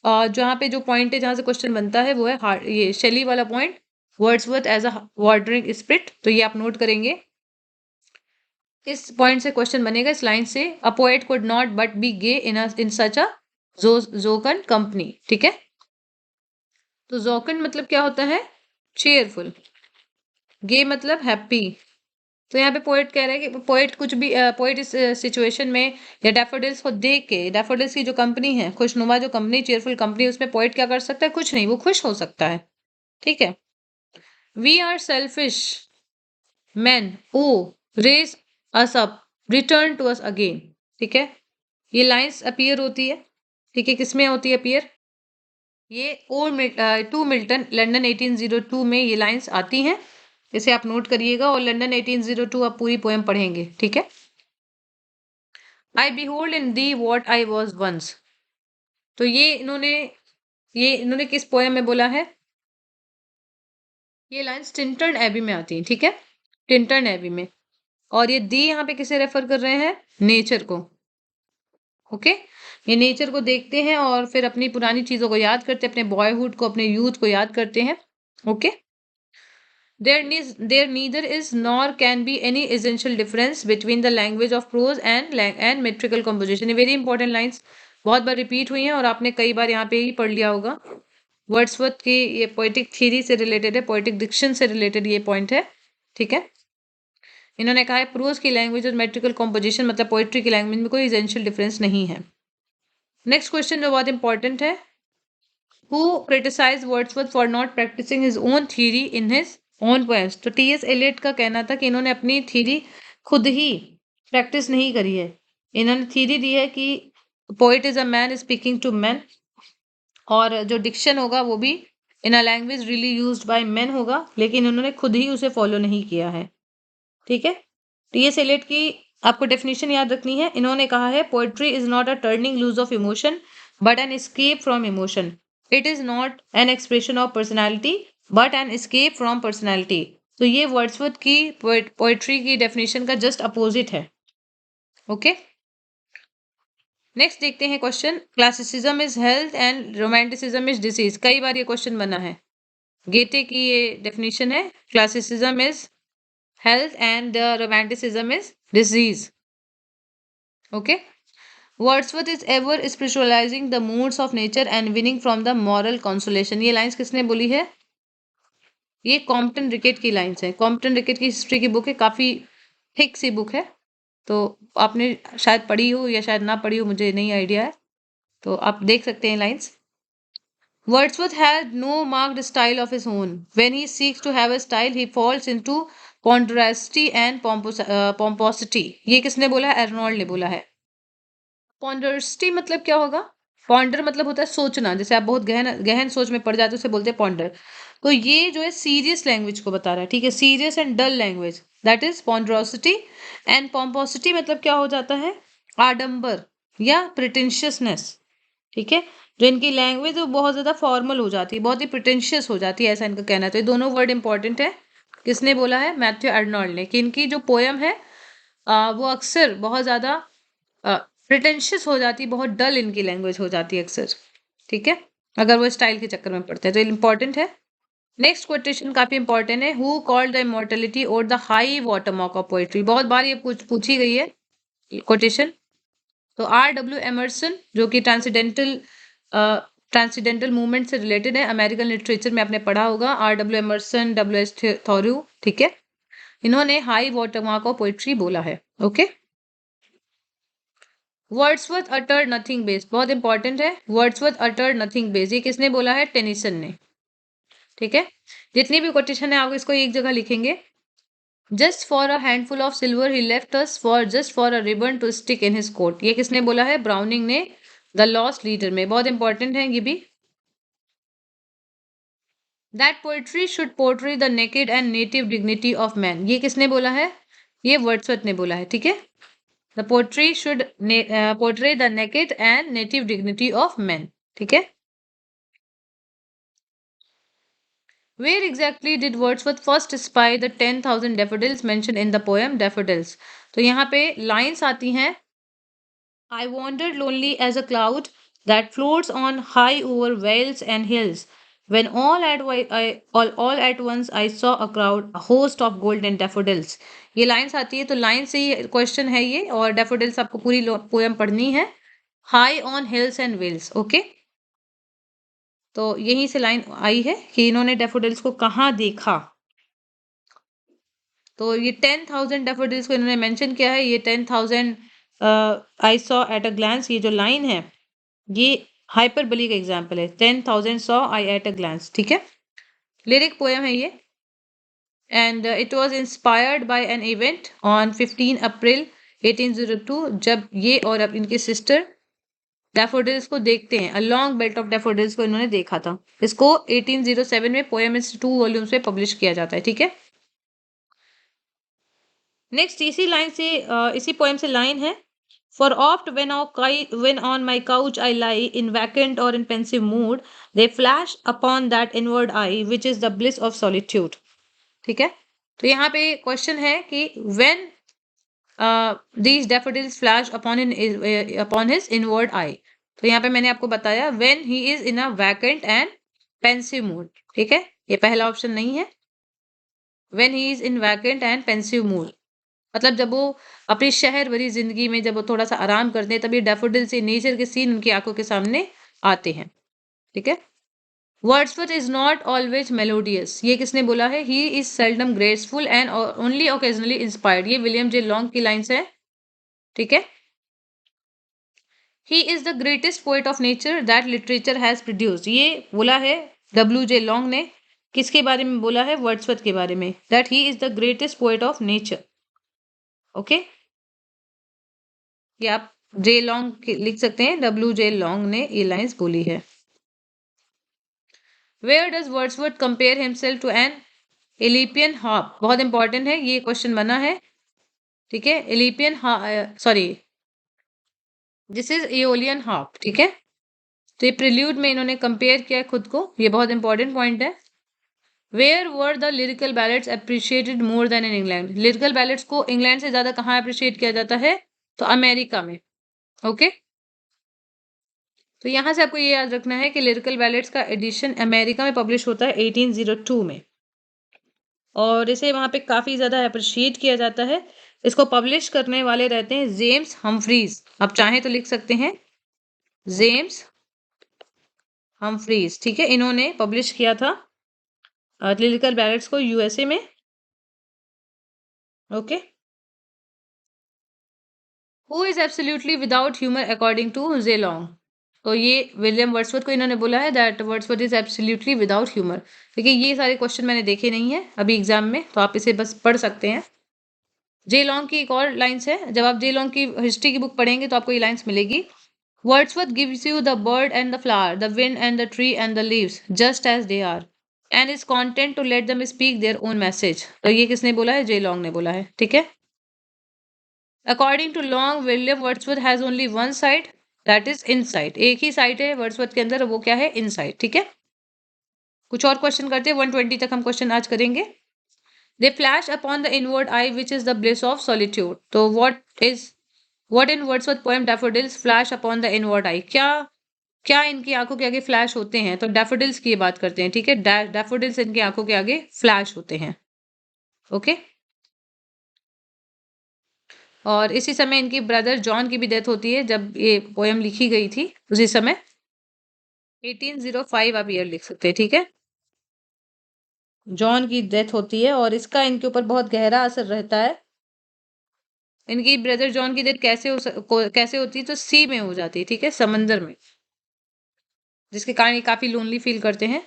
जहाँ पे जो पॉइंट है जहाँ से क्वेश्चन बनता है वो है ये शेली वाला point, Wordsworth as a wandering spirit, तो ये आप नोट करेंगे। इस पॉइंट से क्वेश्चन बनेगा इस लाइन से, a poet could not but be gay in such a jocund company, ठीक है। तो जोकन मतलब क्या होता है? चेयरफुल। गे मतलब हैप्पी। तो यहाँ पे पोएट कह रहा है कि पोएट कुछ भी पोएट इस सिचुएशन में या डैफोडिल्स को देख के, डैफोडिल्स की जो कंपनी है, खुशनुमा जो कंपनी, चेयरफुल कंपनी, उसमें पोएट क्या कर सकता है? कुछ नहीं, वो खुश हो सकता है, ठीक है। We are selfish men o raise us up return to us again, ठीक है, ये लाइंस अपीयर होती है, ठीक है, किसमें होती है अपीयर? ये टू मिल्टन लंदन 1802 में ये लाइंस आती हैं, इसे आप नोट करिएगा, और लंदन 1802 आप पूरी पोएम पढ़ेंगे, ठीक है। I behold in thee what I was once, तो ये इन्होंने किस पोएम में बोला है? ये लाइंस टिंटन एबी में आती हैं, ठीक है, टिंटन एबी में। और ये दी यहाँ पे किसे रेफर कर रहे हैं? नेचर को, ओके। ये नेचर को देखते हैं और फिर अपनी पुरानी चीजों को याद करते हैं, अपने बॉयहुड को, अपने यूथ को याद करते हैं, okay. There neither is nor can be any essential difference between the language of prose and metrical composition. ये very important lines बहुत बार रिपीट हुई हैं और आपने कई बार यहाँ पे ही पढ़ लिया होगा। वर्ड्सवर्थ की ये पोएटिक थ्योरी से रिलेटेड है, पोएटिक डिक्शन से रिलेटेड ये पॉइंट है, ठीक है। इन्होंने कहा है प्रोज की लैंग्वेज और मेट्रिकल कॉम्पोजिशन मतलब पोएट्री की लैंग्वेज में कोई एसेंशियल डिफरेंस नहीं है। नेक्स्ट क्वेश्चन जो बहुत इंपॉर्टेंट है, who criticise Wordsworth for not practising his own theory in his own poems, तो टीएस एलियट का कहना था कि इन्होंने अपनी थ्योरी खुद ही प्रैक्टिस नहीं करी है। इन्होंने थ्योरी दी है कि poet is a man speaking to man, और जो डिक्शन होगा वो भी in a language really used by man होगा, लेकिन उन्होंने खुद ही उसे फॉलो नहीं किया है, ठीक है। टीएस एलियट की आपको डेफिनेशन याद रखनी है। इन्होंने कहा है poetry is not a turning loose of emotion but an escape from emotion, it is not an expression of personality but an escape from personality. तो ये वर्ड्सवर्थ की पोएट्री की डेफिनेशन का जस्ट अपोजिट है, ओके। नेक्स्ट देखते हैं question, classicism is health and romanticism is disease, कई बार ये क्वेश्चन बना है। गेटे की ये डेफिनेशन है, classicism is health and the romanticism is disease, okay. Wordsworth is ever spiritualising the moods of nature and winning from the moral consolation. ये लाइंस किसने बोली है? ये कॉम्पटन रिकेट की लाइंस है। कॉम्पटन रिकेट की हिस्ट्री की बुक है, काफी थिक सी बुक है, तो आपने शायद पढ़ी हो या शायद ना पढ़ी हो, मुझे नहीं आइडिया है, तो आप देख सकते हैं lines. Wordsworth had no marked style of his own. When he seeks to have a style, he falls into ponderosity and pomposity. ये किसने बोला है? एर्नोल्ड ने बोला है। पॉन्डरसिटी मतलब क्या होगा? पॉन्डर मतलब होता है सोचना, जैसे आप बहुत गहन गहन सोच में पड़ जाते हो उसे बोलते हैं पॉन्डर। तो ये जो है सीरियस लैंग्वेज को बता रहा है, ठीक है, serious and dull language, that is ponderosity. And pomposity मतलब क्या हो जाता है? आडंबर या प्रिटेंशियसनेस, ठीक है। जो इनकी लैंग्वेज वो बहुत ज्यादा फॉर्मल हो जाती है, बहुत ही प्रिटेंशियस हो जाती है, ऐसा इनका कहना है। तो ये दोनों वर्ड इंपॉर्टेंट है। किसने बोला है? मैथ्यू आर्नोल्ड ने। कि इनकी जो पोयम है वो अक्सर बहुत ज्यादा प्रिटेंशियस हो जाती है, बहुत डल इनकी लैंग्वेज हो जाती है अक्सर, ठीक है, अगर वो स्टाइल के चक्कर में पड़ते हैं, तो इंपॉर्टेंट है। नेक्स्ट क्वेश्चन काफी इंपॉर्टेंट है। हु कॉल्ड द इमॉर्टलिटी और the high water mark of poetry? बहुत बार ये पूछी गई है क्वेश्चन। तो R.W. एमर्सन, जो कि ट्रांसडेंटल मूवमेंट से रिलेटेड है, अमेरिकन लिटरेचर में आपने पढ़ा होगा, R.W. Emerson, W.S. थॉरू, ठीक है, इन्होंने high water mark of poetry बोला है। ओके। वर्ड्सवर्थ अटर नथिंग बेस, बहुत इंपॉर्टेंट है। वर्ड्सवर्थ अटर नथिंग बेस, ये किसने बोला है? टेनिसन ने, ठीक है। जितनी भी कोटेशन है आप इसको एक जगह लिखेंगे। Just for a handful of silver he left us for just for a ribbon to stick in his coat, ये किसने बोला है? ब्राउनिंग ने, द लॉस्ट लीडर में। बहुत इंपॉर्टेंट है ये भी। That poetry should portray the naked and native dignity of man, ये किसने बोला है? ये वर्ड्सवर्थ ने बोला है, ठीक है। The poetry should portray the naked and native dignity of man, ठीक है। Where exactly did Wordsworth first spy the 10,000 daffodils mentioned in the poem Daffodils? तो यहाँ पे लाइंस आती हैं। I wandered lonely as a cloud that floats on high over vales and hills. When all at once I saw a crowd, a host of golden daffodils. ये lines आती है, तो line से ही क्वेश्चन है ये, और daffodils आपको पूरी पोएम पढ़नी है। High on hills and vales, okay. तो यहीं से लाइन आई है कि इन्होंने डेफोडिल्स को कहाँ देखा। तो ये 10,000 डेफोडिल्स को इन्होंने मेंशन किया है। ये 10,000 I saw at a glance, ये जो लाइन है ये हाइपरबोली का एग्जांपल है। 10,000 saw I at a glance, ठीक है। लिरिक पोएम है ये, and it was inspired by an event on 15 April 1802, जब ये और अब इनकी सिस्टर डैफोडिल्स को देखते हैं। A long belt of daffodils को इन्होंने देखा था। इसको 1807 में पोएम्स 2 वॉल्यूम्स में पब्लिश किया जाता है, ठीक है। नेक्स्ट इसी लाइन से इसी पोएम से लाइन है। For oft when on my couch I lie in vacant or in pensive mood, they flash upon that inward eye which is the bliss of solitude, ठीक है। तो यहाँ पे क्वेश्चन है कि when these daffodils flash upon his inward eye, तो यहाँ पे मैंने आपको बताया when he is in a vacant and pensive mood, ठीक है, ये पहला ऑप्शन नहीं है। when he is in vacant and pensive mood मतलब जब वो अपनी शहर भरी जिंदगी में जब वो थोड़ा सा आराम करते हैं, तभी डैफोडिल से नेचर के सीन उनकी आंखों के सामने आते हैं, ठीक है। Wordsworth is not always melodious, ये किसने बोला है? He is seldom graceful and only occasionally inspired, ये विलियम जे लॉन्ग की लाइंस है, ठीक है। He is the greatest poet of nature that literature has produced, ये बोला है डब्ल्यू जे लॉन्ग ने। किसके बारे में बोला है? वर्ड्सवर्थ के बारे में, that he is the greatest poet of nature, okay. ये आप जे लॉन्ग लिख सकते हैं, डब्ल्यू जे लॉन्ग ने ये लाइंस बोली है। Where does Wordsworth compare himself to an Aeolian harp, बहुत इंपॉर्टेंट है, ये क्वेश्चन बना है, ठीक है। Aeolian sorry, this is Aeolian harp, ठीक है। तो ये प्रिल्यूड में इन्होंने कंपेयर किया खुद को, ये बहुत इंपॉर्टेंट पॉइंट है। Where were the lyrical ballads appreciated more than in England, lyrical ballads को इंग्लैंड से ज्यादा कहाँ अप्रिशिएट किया जाता है? तो अमेरिका में, ओके। तो यहाँ से आपको ये याद रखना है कि लिरिकल बैलेट्स का एडिशन अमेरिका में पब्लिश होता है 1802 में, और इसे वहाँ पे काफ़ी ज़्यादा अप्रिशिएट किया जाता है। इसको पब्लिश करने वाले रहते हैं जेम्स हम्फ्रीज। आप चाहें तो लिख सकते हैं जेम्स हम्फ्रीज, ठीक है। इन्होंने पब्लिश किया था लिरिकल बैलेट्स को यूएसए में। Okay. Who is absolutely without humour according to जेलोंग। तो ये विलियम वर्ड्सवर्थ को इन्होंने बोला है that Wordsworth is absolutely without humour. देखिए ये सारे क्वेश्चन मैंने देखे नहीं है अभी एग्जाम में, तो आप इसे बस पढ़ सकते हैं। जे लॉन्ग की एक और लाइन्स है, जब आप जे लॉन्ग की हिस्ट्री की बुक पढ़ेंगे तो आपको ये लाइन्स मिलेगी। Wordsworth gives you the bird and the flower, the wind and the tree and the leaves just as they are and is content to let them speak their own message. तो ये किसने बोला है? जे long ने बोला है, ठीक है। According to Long, William Wordsworth has only one side, that is inside. एक ही साइड है वर्ड्सवर्थ के अंदर, वो क्या है? इनसाइड, ठीक है। कुछ और क्वेश्चन करते हैं, 120 तक हम क्वेश्चन आज करेंगे। They flash upon the inward eye which is the bliss of solitude. तो what in Wordsworth poem daffodils flash upon the inward eye, क्या क्या इनकी आंखों के आगे फ्लैश होते हैं? तो डैफोडिल्स की ये बात करते हैं, ठीक है। डैफोडिल्स इनकी आंखों के आगे फ्लैश होते हैं। ओके। और इसी समय इनकी ब्रदर जॉन की भी डेथ होती है जब ये पोएम लिखी गई थी, उसी समय 1805 आप ईयर लिख सकते हैं, ठीक है। जॉन की डेथ होती है और इसका इनके ऊपर बहुत गहरा असर रहता है। इनकी ब्रदर जॉन की डेथ कैसे होती है? तो सी में हो जाती है, ठीक है, समंदर में, जिसके कारण ये काफी लोनली फील करते हैं।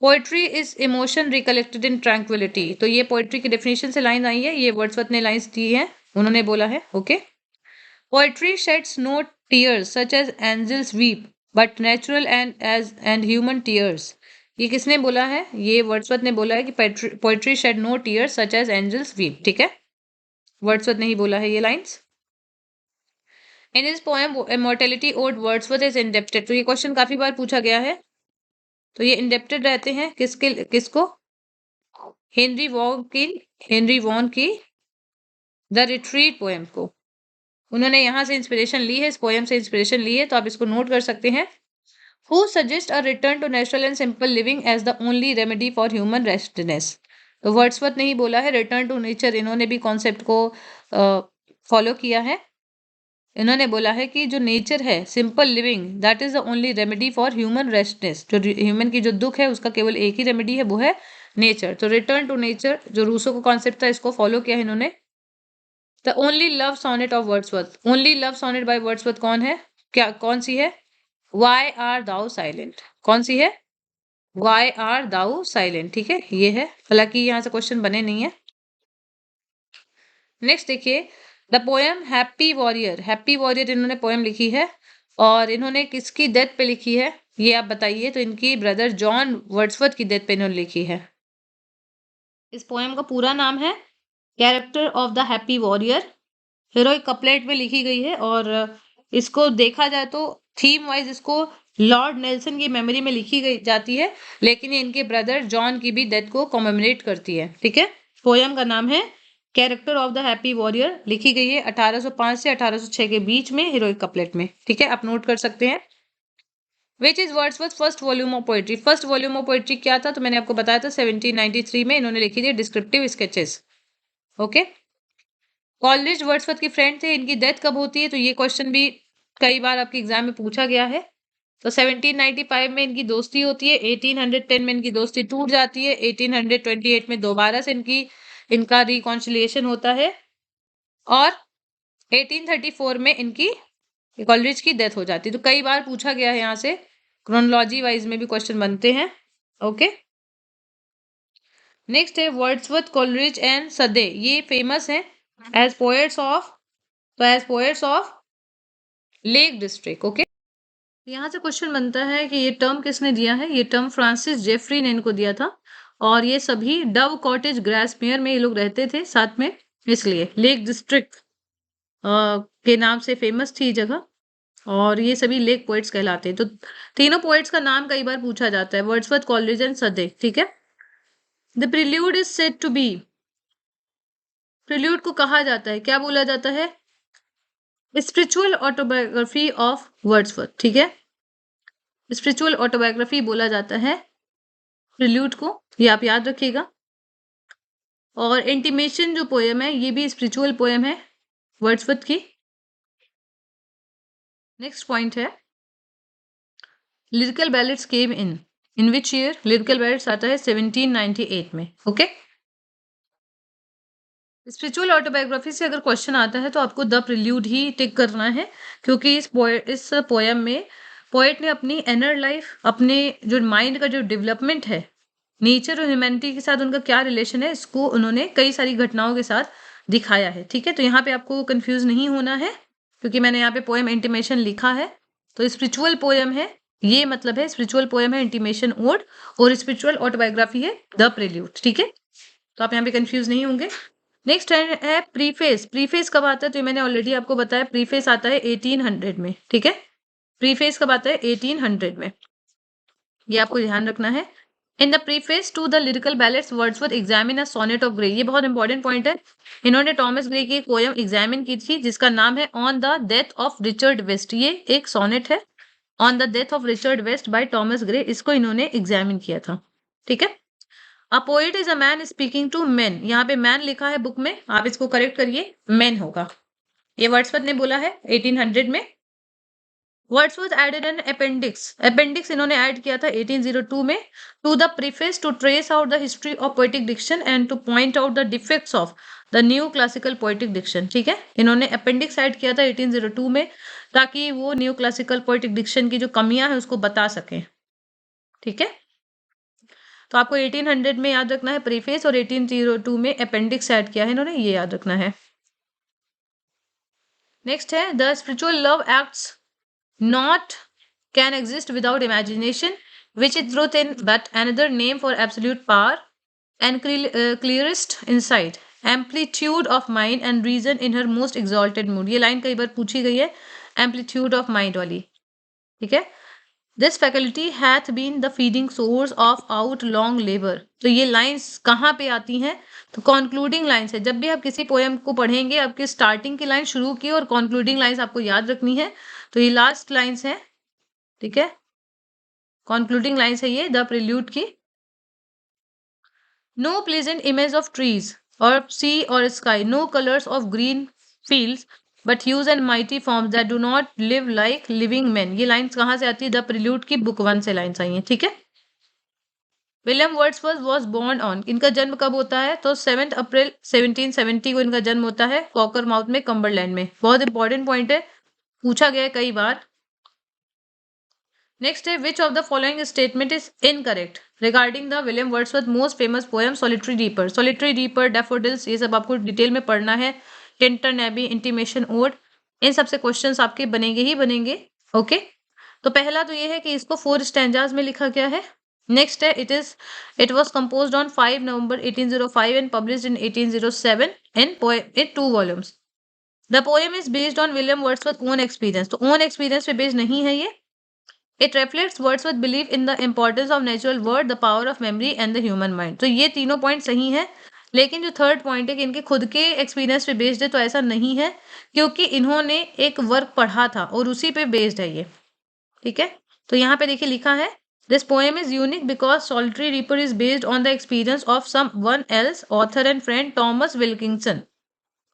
Poetry is emotion recollected in tranquillity. तो ये पोएट्री की डेफिनेशन से लाइन आई है, ये वर्ड्सवर्थ ने लाइंस दी है, उन्होंने बोला है। Okay. Poetry sheds no tears such as angels weep but natural and human tears. ये किसने बोला है? ये वर्ड्सवर्थ ने बोला है कि poetry shed no tears such as angels weep, ठीक है। वर्ड्सवर्थ ने ही बोला है ये lines. In his poem immortality ode Wordsworth is indebted. तो ये क्वेश्चन काफी बार पूछा गया है। तो ये इंडेप्टेड रहते हैं किसको? हेनरी वॉन की द रिट्रीट पोएम को। उन्होंने यहाँ से इंस्पिरेशन ली है, इस पोएम से इंस्पिरेशन ली है, तो आप इसको नोट कर सकते हैं। Who suggest a return to natural and simple living as the only remedy for human restlessness. तो वर्ड्सवर्थ ने ही बोला है रिटर्न टू नेचर, इन्होंने भी कॉन्सेप्ट को फॉलो किया है। इन्होंने बोला है कि जो नेचर है, simple living, that is the only remedy for human restlessness. जो ह्यूमन की जो दुख है उसका केवल एक ही रेमेडी है, वो है नेचर। तो रिटर्न टू नेचर जो रूसो का कॉन्सेप्ट था, इसको फॉलो किया इन्होंने। The only love sonnet of Wordsworth, only love sonnet by Wordsworth कौन है? क्या कौन सी है? Why are thou silent. कौन सी है? वाई आर दाउ साइलेंट, ठीक है, ये है। हालांकि यहाँ से क्वेश्चन बने नहीं है। नेक्स्ट देखिए, the poem happy warrior. Happy warrior इन्होंने पोएम लिखी है और इन्होंने किसकी डेथ पे लिखी है ये आप बताइए? तो इनकी ब्रदर जॉन वर्ड्सवर्थ की डेथ पे इन्होंने लिखी है। इस पोएम का पूरा नाम है character of the happy warrior. Heroic couplet में लिखी गई है और इसको देखा जाए तो थीम वाइज इसको लॉर्ड नेल्सन की मेमोरी में लिखी गई जाती है, लेकिन ये इनके ब्रदर जॉन की भी डेथ को कॉमेमोरेट करती है, ठीक है। पोएम का नाम है character of the happy warrior, लिखी गई है 1805 से 1806 के बीच में हीरोइक कपलेट में, ठीक है, आप नोट कर सकते हैं। Which is Wordsworth first volume of poetry. First volume of poetry क्या था? तो मैंने आपको बताया था 1793 में इन्होंने लिखी थी descriptive sketches. Okay. Coleridge Wordsworth की फ्रेंड थे, इनकी डेथ कब होती है? तो ये क्वेश्चन भी कई बार आपके एग्जाम में पूछा गया है। तो 1795 में इनकी दोस्ती होती है, 1810 में इनकी दोस्ती टूट जाती है, 1828 में दोबारा से इनका रिकॉन्सिलिएशन होता है और 1834 में इनकी कॉलरिज की डेथ हो जाती है। तो कई बार पूछा गया है, यहाँ से क्रोनोलॉजी वाइज में भी क्वेश्चन बनते हैं। ओके। नेक्स्ट है वर्ड्सवर्थ, कॉलरिज एंड सदे, ये फेमस है as poets of lake district. Okay. यहाँ से क्वेश्चन बनता है कि ये टर्म किसने दिया है? ये टर्म फ्रांसिस जेफरी ने इनको दिया था और ये सभी डव कॉटेज ग्रासमेयर में ये लोग रहते थे साथ में, इसलिए लेक डिस्ट्रिक्ट के नाम से फेमस थी जगह और ये सभी लेक पोएट्स कहलाते हैं। तो तीनों पोएट्स का नाम कई बार पूछा जाता है, वर्ड्सवर्थ, कॉलरिज एंड सदे, ठीक है। The prelude is said to be, prelude को कहा जाता है, क्या बोला जाता है? स्पिरिचुअल ऑटोबायोग्राफी ऑफ वर्ड्सवर्थ, ठीक है, स्पिरिचुअल ऑटोबायोग्राफी बोला जाता है प्रिल्यूड को, ये आप याद रखिएगा। और इंटीमेशन जो पोयम है ये भी स्पिरिचुअल पोयम है वर्ड्सवर्थ की। नेक्स्ट पॉइंट है lyrical ballads came in which year? Lyrical ballads आता है 1798 में। ओके, स्पिरिचुअल ऑटोबायोग्राफी से अगर क्वेश्चन आता है तो आपको द प्रिल्यूड ही टिक करना है, क्योंकि इस पोयम में पोएट ने अपनी इनर लाइफ, अपने जो माइंड का जो डेवलपमेंट है, नेचर और ह्यूमैनिटी के साथ उनका क्या रिलेशन है, इसको उन्होंने कई सारी घटनाओं के साथ दिखाया है। ठीक है, तो यहाँ पे आपको कंफ्यूज नहीं होना है, क्योंकि मैंने यहाँ पे पोएम इंटीमेशन लिखा है। तो स्पिरिचुअल पोएम है, ये मतलब है स्पिरिचुअल पोएम है इंटीमेशन ओड, और स्पिरिचुअल ऑटोबायोग्राफी है द प्रिल्यूड। ठीक है, तो आप यहाँ पे कंफ्यूज नहीं होंगे। नेक्स्ट है प्रीफेस। प्रीफेस कब आता है? तो मैंने ऑलरेडी आपको बताया, प्रीफेस आता है 1800 में। ठीक है, प्रीफेस कब आता है? 1800 में, ये आपको ध्यान रखना है। In the preface to the lyrical ballads Wordsworth examine a sonnet of Gray. ये बहुत इंपॉर्टेंट पॉइंट है। इन्होंने टॉमस ग्रे की एक पोयम एग्जामिन की थी जिसका नाम है on the death of Richard West. ये एक सोनेट है, on the death of Richard West by Thomas Gray, इसको इन्होंने एग्जामिन किया था। ठीक है, a poet is a man speaking to men. यहाँ पे मैन लिखा है बुक में, आप इसको करेक्ट करिए, मेन होगा। ये वर्ड्सवर्थ ने बोला है 1800 में। Wordsworth added an appendix. Appendix इन्होंने ऐड किया था 1802 में, to the preface to trace out the history of poetic diction and to point out the defects of the new classical poetic diction. ठीक है, इन्होंने अपेंडिक्स ऐड किया था 1802 में, ताकि वो न्यू क्लासिकल पोएटिक डिक्शन की जो कमियां हैं उसको बता सकें। ठीक है, तो आपको 1800 में याद रखना है प्रीफेस, और 1802 में अपेंडिक्स ऐड किया है इन्होंने, ये याद रखना है। नेक्स्ट है the spiritual love acts not can exist without imagination which is truth in but another name for absolute power and clearest insight amplitude of mind and reason in her most exalted mood. ये line कई बार पूछी गई है, amplitude of mind वाली। ठीक है, this faculty hath been the feeding source of out long labour. तो ये लाइंस कहाँ पे आती हैं? तो कॉन्क्लूडिंग लाइंस है। जब भी आप किसी पोएम को पढ़ेंगे, आपकी स्टार्टिंग की लाइन, शुरू की और कॉन्क्लूडिंग लाइंस आपको याद रखनी है। तो ये लास्ट लाइंस है। ठीक है, कॉन्क्लूडिंग लाइंस है ये द प्रिल्यूड की। No pleasant image of trees और सी और sky, no colours of green fields but huge and mighty forms that do not live like living man. ये लाइंस कहाँ से आती है? द प्रिल्यूड की बुक 1 से लाइंस आई हैं। ठीक है, William Wordsworth was born on, इनका जन्म कब होता है? तो 7 अप्रैल 1770 को इनका जन्म होता है कॉकरमाउथ में, कम्बरलैंड में। बहुत इंपॉर्टेंट पॉइंट है, पूछा गया है कई बार। नेक्स्ट है विच of the following statement is incorrect regarding the William Wordsworth most famous poem solitary reaper. Solitary reaper, daffodils, ये सब आपको डिटेल में पढ़ना है। टिंटन एबी, इंटीमेशन ओड, इन सबसे क्वेश्चंस आपके बनेंगे ही बनेंगे। ओके, तो पहला तो ये है कि इसको 4 स्टैंजाज में लिखा गया है। नेक्स्ट है it was composed on 5 November 1805 and published in 1807 in 2 volumes. The poem is based on William Wordsworth own experience. तो ओन एक्सपीरियंस पे बेस्ड नहीं है ये। It reflects Wordsworth believe in the importance of natural word, the power of memory and the human mind. तो ये तीनों point सही है, लेकिन जो थर्ड पॉइंट है कि इनके खुद के एक्सपीरियंस पे बेस्ड है, तो ऐसा नहीं है, क्योंकि इन्होंने एक वर्क पढ़ा था और उसी पे बेस्ड है ये। ठीक है, तो यहाँ पे देखिए लिखा है this poem is unique because solitary reaper is based on the experience of someone else author and friend Thomas Wilkinson.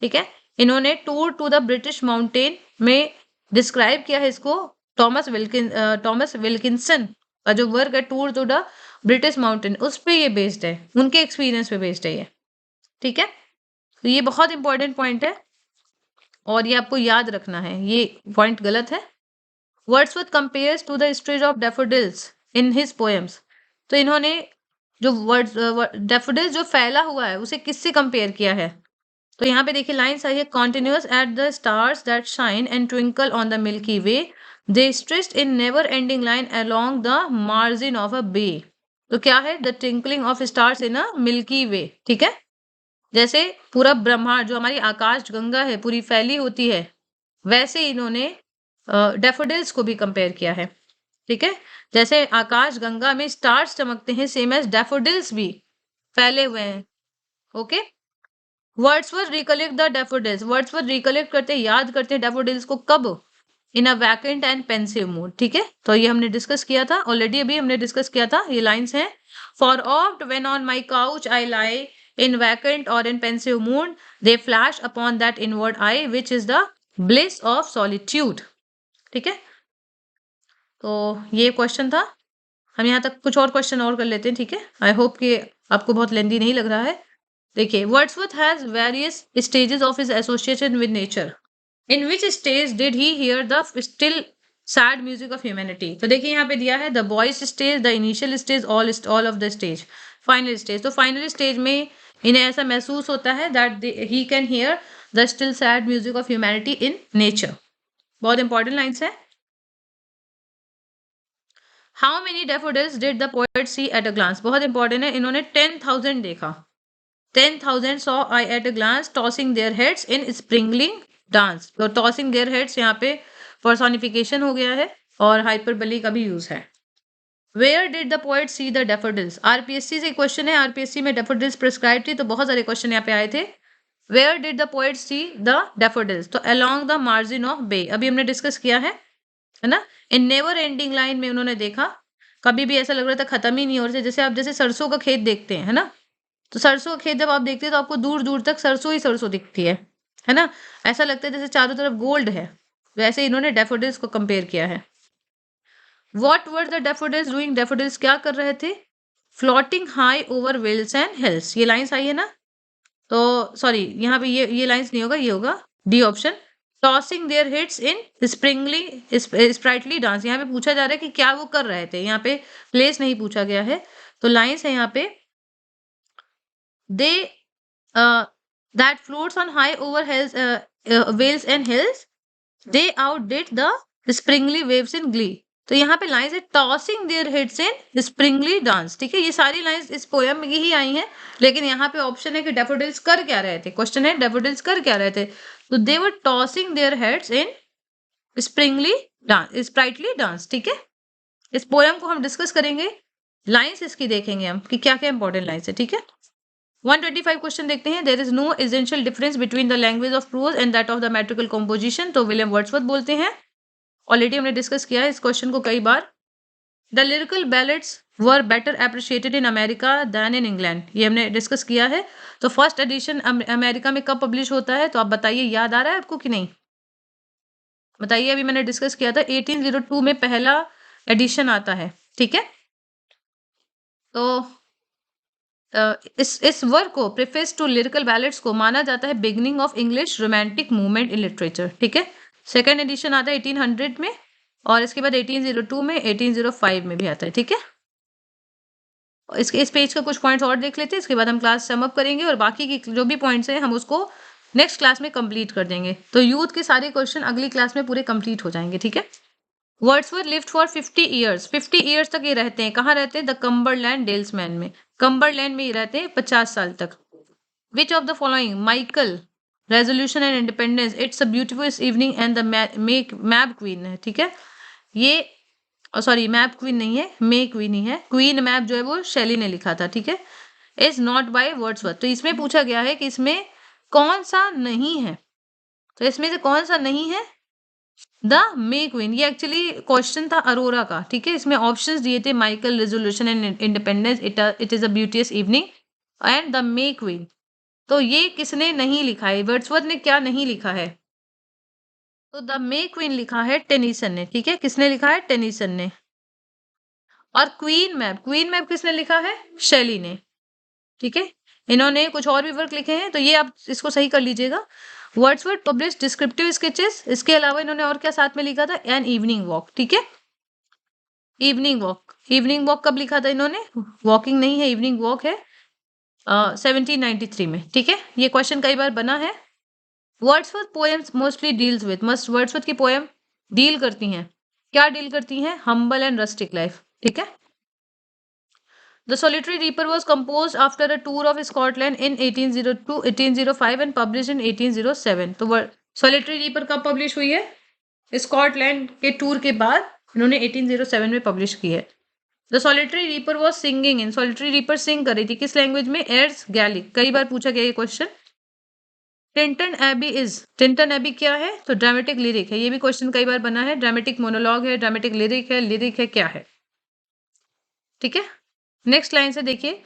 ठीक है, इन्होंने tour to the British mountain में डिस्क्राइब किया है इसको। टॉमस विल्किंसन का जो वर्क है tour to the British mountain, उस पे ये बेस्ड है, उनके एक्सपीरियंस पे बेस्ड है ये। ठीक है, तो ये बहुत इंपॉर्टेंट पॉइंट है और ये आपको याद रखना है, ये पॉइंट गलत है। Wordsworth compares to the stage of daffodils in his poems. तो इन्होंने जो डैफोडिल्स जो फैला हुआ है उसे किससे कंपेयर किया है? तो यहाँ पे देखिए लाइन्स आई है, continuous as the stars that shine and twinkle on the milky way, they stretched in never ending line along the margin of a bay. तो क्या है? The twinkling of stars in a milky way. ठीक है, जैसे पूरा ब्रह्मांड, जो हमारी आकाश गंगा है, पूरी फैली होती है, वैसे इन्होंने डैफोडिल्स को भी कंपेयर किया है। ठीक है, जैसे आकाश गंगा में स्टार्स चमकते हैं, सेम एज डैफोडिल्स भी फैले हुए हैं। Okay, Wordsworth recollect the daffodils. Wordsworth recollect करते, याद करते हैं डैफोडिल्स को, कब? इन अ वैकेंट एंड पेंसिव मूड। ठीक है, तो ये हमने डिस्कस किया था ऑलरेडी, अभी हमने डिस्कस किया था। ये लाइंस हैं, for oft when on my couch I lie In vacant or in pensive mood, they flash upon that inward eye, which is the bliss of solitude. ठीक है, तो ये क्वेश्चन था. हम यहाँ तक कुछ और क्वेश्चन और कर लेते हैं. ठीक है, आई होप कि आपको बहुत लेंदी नहीं लग रहा है. देखिए, Wordsworth has various stages of his association with nature. In which stage did he here the still sad music of humanity. तो देखिए यहाँ पे दिया है the boys stage, the initial stage, all of the stage, final stage. तो final stage में इन्हें ऐसा महसूस होता है that he can hear the still sad music of humanity in nature. बहुत इंपॉर्टेंट लाइन्स है. How many daffodils did the poet see at a glance. बहुत इंपॉर्टेंट है. इन्होंने 10,000 देखा. 10,000 saw I at a glance, tossing their heads in sprinkling dance. तो tossing their heads यहाँ पे personification हो गया है और hyperbole का भी यूज है. Where did the poet see the daffodils? RPSC से क्वेश्चन है. RPSC में daffodils prescribed थी, तो बहुत सारे क्वेश्चन यहाँ पे आए थे. Where did the poet see the daffodils? तो along the margin of bay. अभी हमने डिस्कस किया है ना. इन नेवर एंडिंग लाइन में उन्होंने देखा. कभी भी ऐसा लग रहा था खत्म ही नहीं हो रहा. जैसे आप जैसे सरसों का खेत देखते हैं, है ना, तो सरसों का खेत जब आप देखते हैं तो आपको दूर दूर तक सरसों ही सरसों दिखती है ना. ऐसा लगता है जैसे चारों तरफ गोल्ड है. वैसे इन्होंने डैफोडिल्स को कंपेयर किया है. What were the daffodils doing. Daffodils क्या कर रहे थे. Floating high over vales and hills. ये लाइन्स आई है ना. तो सॉरी, यहाँ पे ये लाइन्स नहीं होगा, ये होगा D option. Tossing their heads in springly sprightly dance. यहाँ पे पूछा जा रहा है कि क्या वो कर रहे थे. यहाँ पे प्लेस नहीं पूछा गया है. तो लाइन्स है यहाँ पे, they that floats on high over hills, vales and hills, they outdid the springly waves in glee. तो यहाँ पे लाइन्स है tossing their heads in Sprüngli dance. ठीक है, ये सारी लाइन्स इस पोयम में ही आई हैं, लेकिन यहाँ पे ऑप्शन है कि डैफोडिल्स कर क्या रहे थे. क्वेश्चन है डैफोडिल्स कर क्या रहे थे. तो they were tossing their heads in Sprüngli dance, sprightly dance. ठीक है, इस पोयम को हम डिस्कस करेंगे. लाइन्स इसकी देखेंगे हम कि क्या क्या इंपॉर्टेंट लाइन्स है. ठीक है, 125 क्वेश्चन देखते हैं. There is no essential difference between the language of prose and that of the metrical composition. तो विलियम वर्ड्सवर्थ बोलते हैं. ऑलरेडी हमने डिस्कस किया है इस क्वेश्चन को कई बार. The lyrical ballads were better appreciated in America than in England. ये हमने डिस्कस किया है. तो फर्स्ट एडिशन अमेरिका में कब पब्लिश होता है, तो आप बताइए, याद आ रहा है आपको कि नहीं, बताइए. अभी मैंने डिस्कस किया था 1802 में पहला एडिशन आता है. ठीक है, तो इस वर्क को, प्रीफेस टू लिरिकल बैलेट्स को, माना जाता है beginning of English romantic movement in literature. ठीक है, सेकेंड एडिशन आता है 1800 में, और इसके बाद 1802 में, 1805 में भी आता है. ठीक है, इस पेज का कुछ पॉइंट्स और देख लेते हैं, इसके बाद हम क्लास सम अप करेंगे और बाकी की जो भी पॉइंट्स हैं हम उसको नेक्स्ट क्लास में कंप्लीट कर देंगे. तो यूथ के सारे क्वेश्चन अगली क्लास में पूरे कंप्लीट हो जाएंगे. ठीक है, Wordsworth lived for 50 years. 50 years तक ये रहते हैं. कहाँ रहते हैं, द कम्बरलैंड डेल्समैन में. कम्बरलैंड में ये रहते हैं 50 साल तक. विच of the following, Michael, resolution and independence, it's a beautiful evening and the map queen है. ठीक है, ये सॉरी मैप क्वीन नहीं है, मे क्वीन ही है. क्वीन मैप जो है वो शैली ने लिखा था. ठीक है, इज नॉट बाय वर्ड्सवर्थ. तो इसमें पूछा गया है कि इसमें कौन सा नहीं है. तो इसमें से कौन सा नहीं है, द मे क्वीन. ये एक्चुअली क्वेश्चन था अरोरा का. ठीक है, इसमें ऑप्शंस दिए थे, Michael, resolution and independence, it is a beautiful evening and the may queen. तो ये किसने नहीं लिखा है, वर्ड्सवर्थ ने क्या नहीं लिखा है, तो द मे क्वीन लिखा है टेनीसन ने. ठीक है, किसने लिखा है, टेनीसन ने. और क्वीन मैप किसने लिखा है, शैली ने. ठीक है, इन्होंने कुछ और भी वर्क लिखे हैं, तो ये आप इसको सही कर लीजिएगा. Wordsworth publish descriptive sketches. इसके अलावा इन्होंने और क्या साथ में लिखा था, एन इवनिंग वॉक. ठीक है, इवनिंग वॉक कब लिखा था इन्होंने, वॉकिंग नहीं है, इवनिंग वॉक है 1793 में. ठीक है, ये क्वेश्चन कई बार बना है. Wordsworth poems mostly deals with, Wordsworth की पोएम डील करती हैं, क्या डील करती हैं, हम्बल एंड रस्टिक लाइफ. ठीक है, The Solitary Reaper was composed after a tour of Scotland in 1802, 1805 and published in 1807. तो Solitary Reaper कब पब्लिश हुई है, स्कॉटलैंड के टूर के बाद इन्होंने 1807 में पब्लिश की है. The Solitary Reaper was singing in, Solitary Reaper सिंग कर रही थी किस लैंग्वेज में, एर्स गैलिक. कई बार पूछा गया ये question. Tintern Abbey is, Tintern Abbey क्या है, तो ड्रामेटिक लिरिक है. ये भी क्वेश्चन कई बार बना है. ड्रामेटिक मोनोलॉग है, ड्रामेटिक लिरिक है, क्या है. ठीक है, नेक्स्ट लाइन से देखिए,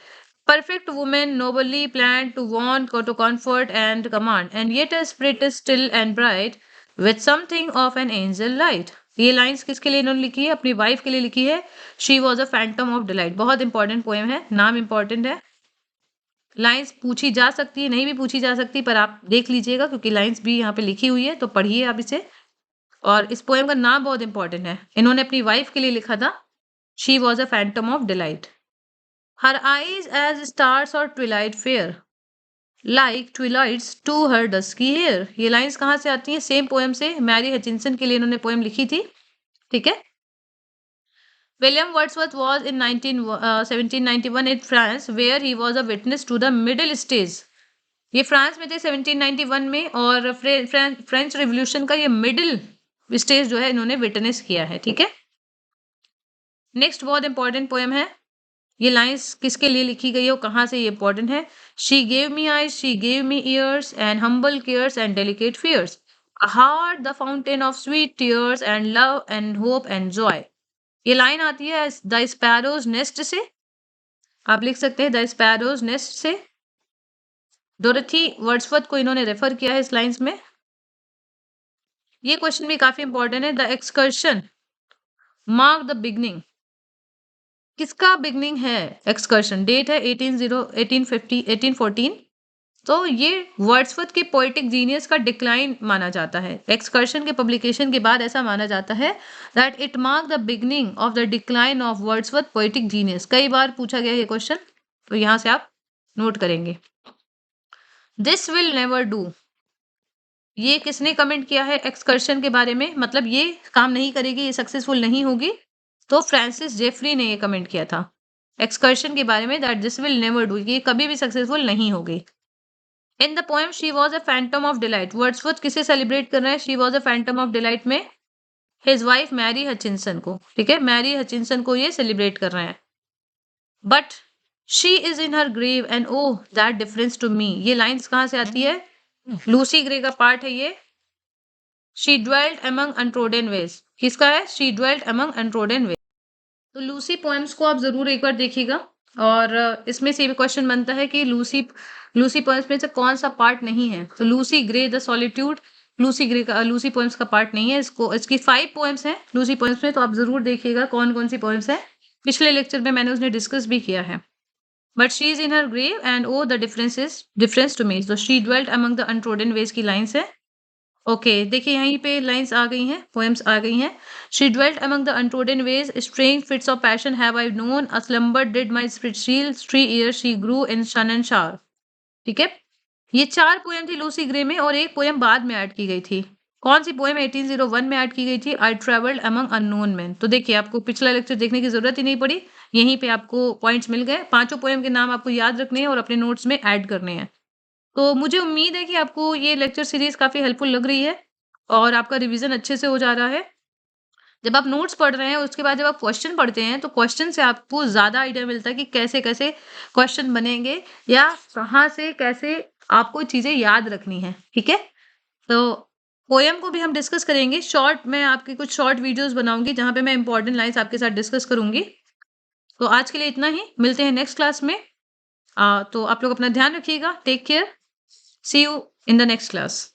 perfect woman, nobly planned to warn, to comfort and command, and yet her spirit is still and bright, with something of an angel light. ये लाइंस किसके लिए इन्होंने लिखी है? अपनी वाइफ के लिए लिखी है. She was a Phantom of delight. बहुत इंपॉर्टेंट पोएम है, नाम इंपॉर्टेंट है. लाइंस पूछी जा सकती है, नहीं भी पूछी जा सकती, पर आप देख लीजिएगा क्योंकि लाइंस भी यहाँ पे लिखी हुई है, तो पढ़िए आप इसे. और इस पोएम का नाम बहुत इंपॉर्टेंट है. इन्होंने अपनी वाइफ के लिए लिखा था. She was a Phantom of delight. Her eyes as stars or twilight fair, like twilights to her dusky hair. ये लाइंस कहाँ से आती हैं? सेम पोएम से. मैरी हचिंसन के लिए इन्होंने पोएम लिखी थी. ठीक है. William Wordsworth was in 1791 in France, where he was a witness to the middle stage. ये फ्रांस में थे 1791 में, और फ्रेंच रिवॉल्यूशन का ये मिडिल स्टेज जो है इन्होंने विटनेस किया है. ठीक है. नेक्स्ट बहुत इंपॉर्टेंट पोएम है. ये लाइंस किसके लिए लिखी गई है और कहाँ से ये इंपॉर्टेंट है? She gave me eyes, she gave me ears and humble cares and delicate fears, a heart the fountain of sweet tears and love and hope and joy. ये लाइन आती है द स्पैरोज नेस्ट से. आप लिख सकते हैं the sparrows nest से. डोरथी Wordsworth को इन्होंने रेफर किया है इस लाइंस में. ये क्वेश्चन भी काफी इंपॉर्टेंट है. The excursion mark the beginning. किसका बिगनिंग है एक्सकर्शन? डेट है 1814. तो ये वर्ड्सवर्थ के पोएटिक जीनियस का डिक्लाइन माना जाता है. एक्सकर्शन के पब्लिकेशन के बाद ऐसा माना जाता है that it mark the beginning of the decline of Wordsworth poetic genius. कई बार पूछा गया ये क्वेश्चन, तो यहां से आप नोट करेंगे. This will never do. ये किसने कमेंट किया है एक्सकर्शन के बारे में? मतलब ये काम नहीं करेगी, ये सक्सेसफुल नहीं होगी. तो फ्रांसिस जेफरी ने ये कमेंट किया था एक्सकर्शन के बारे में, that this will never do. ये कभी भी सक्सेसफुल नहीं होगी. इन the poem she was a Phantom of delight, Wordsworth किसे सेलिब्रेट कर रहे हैं she was a Phantom of delight में? हिज वाइफ मैरी हचिंसन को. ठीक है, मैरी हचिंसन को ये सेलिब्रेट कर रहे हैं. But she is in her grave and oh that difference to me. ये लाइन्स कहाँ से आती है? लूसी ग्रे का पार्ट है ये. She dwelt among untrodden veg. किसका है? She dwelt among untrodden veg. तो लूसी पोएम्स को आप जरूर एक बार देखिएगा, और इसमें से भी क्वेश्चन बनता है कि लूसी पोएम्स में से कौन सा पार्ट नहीं है. तो Lucy grey the solitude, Lucy grey का लूसी पोएम्स का पार्ट नहीं है. इसकी 5 पोएम्स हैं लूसी पोएम्स में, तो आप जरूर देखिएगा कौन कौन सी पोएम्स है. पिछले लेक्चर में मैंने उसने डिस्कस भी किया है. But she is in her grave and oh the difference to me. तो she dwelt among the untrodden ways की लाइन्स है. ओके, देखिए यहीं पे लाइंस आ गई हैं, पोएम्स आ गई हैं. She dwelt among the untrodden ways, strange fits of passion have I known, a slumber did my spirit seal, 3 years she grew in sun and shower. ठीक है, ये 4 पोएम थी लूसी ग्रे में, और एक पोएम बाद में ऐड की गई थी. कौन सी पोएम 1801 में ऐड की गई थी? I travelled among unknown man. तो देखिए आपको पिछला लेक्चर देखने की जरूरत ही नहीं पड़ी, यहीं पे आपको पॉइंट्स मिल गए. 5 पोएम के नाम आपको याद रखने हैं और अपने नोट्स में ऐड करने हैं. तो मुझे उम्मीद है कि आपको ये लेक्चर सीरीज काफी हेल्पफुल लग रही है और आपका रिवीजन अच्छे से हो जा रहा है. जब आप नोट्स पढ़ रहे हैं उसके बाद जब आप क्वेश्चन पढ़ते हैं तो क्वेश्चन से आपको ज़्यादा आइडिया मिलता है कि कैसे कैसे क्वेश्चन बनेंगे या कहाँ से कैसे आपको चीज़ें याद रखनी है. ठीक है, तो पोएम को भी हम डिस्कस करेंगे. शॉर्ट मैं आपकी कुछ शॉर्ट वीडियोस बनाऊंगी जहाँ पे मैं इंपॉर्टेंट लाइंस आपके साथ डिस्कस करूंगी. तो आज के लिए इतना ही, मिलते हैं नेक्स्ट क्लास में. तो आप लोग अपना ध्यान रखिएगा. Take care. See you in the next class.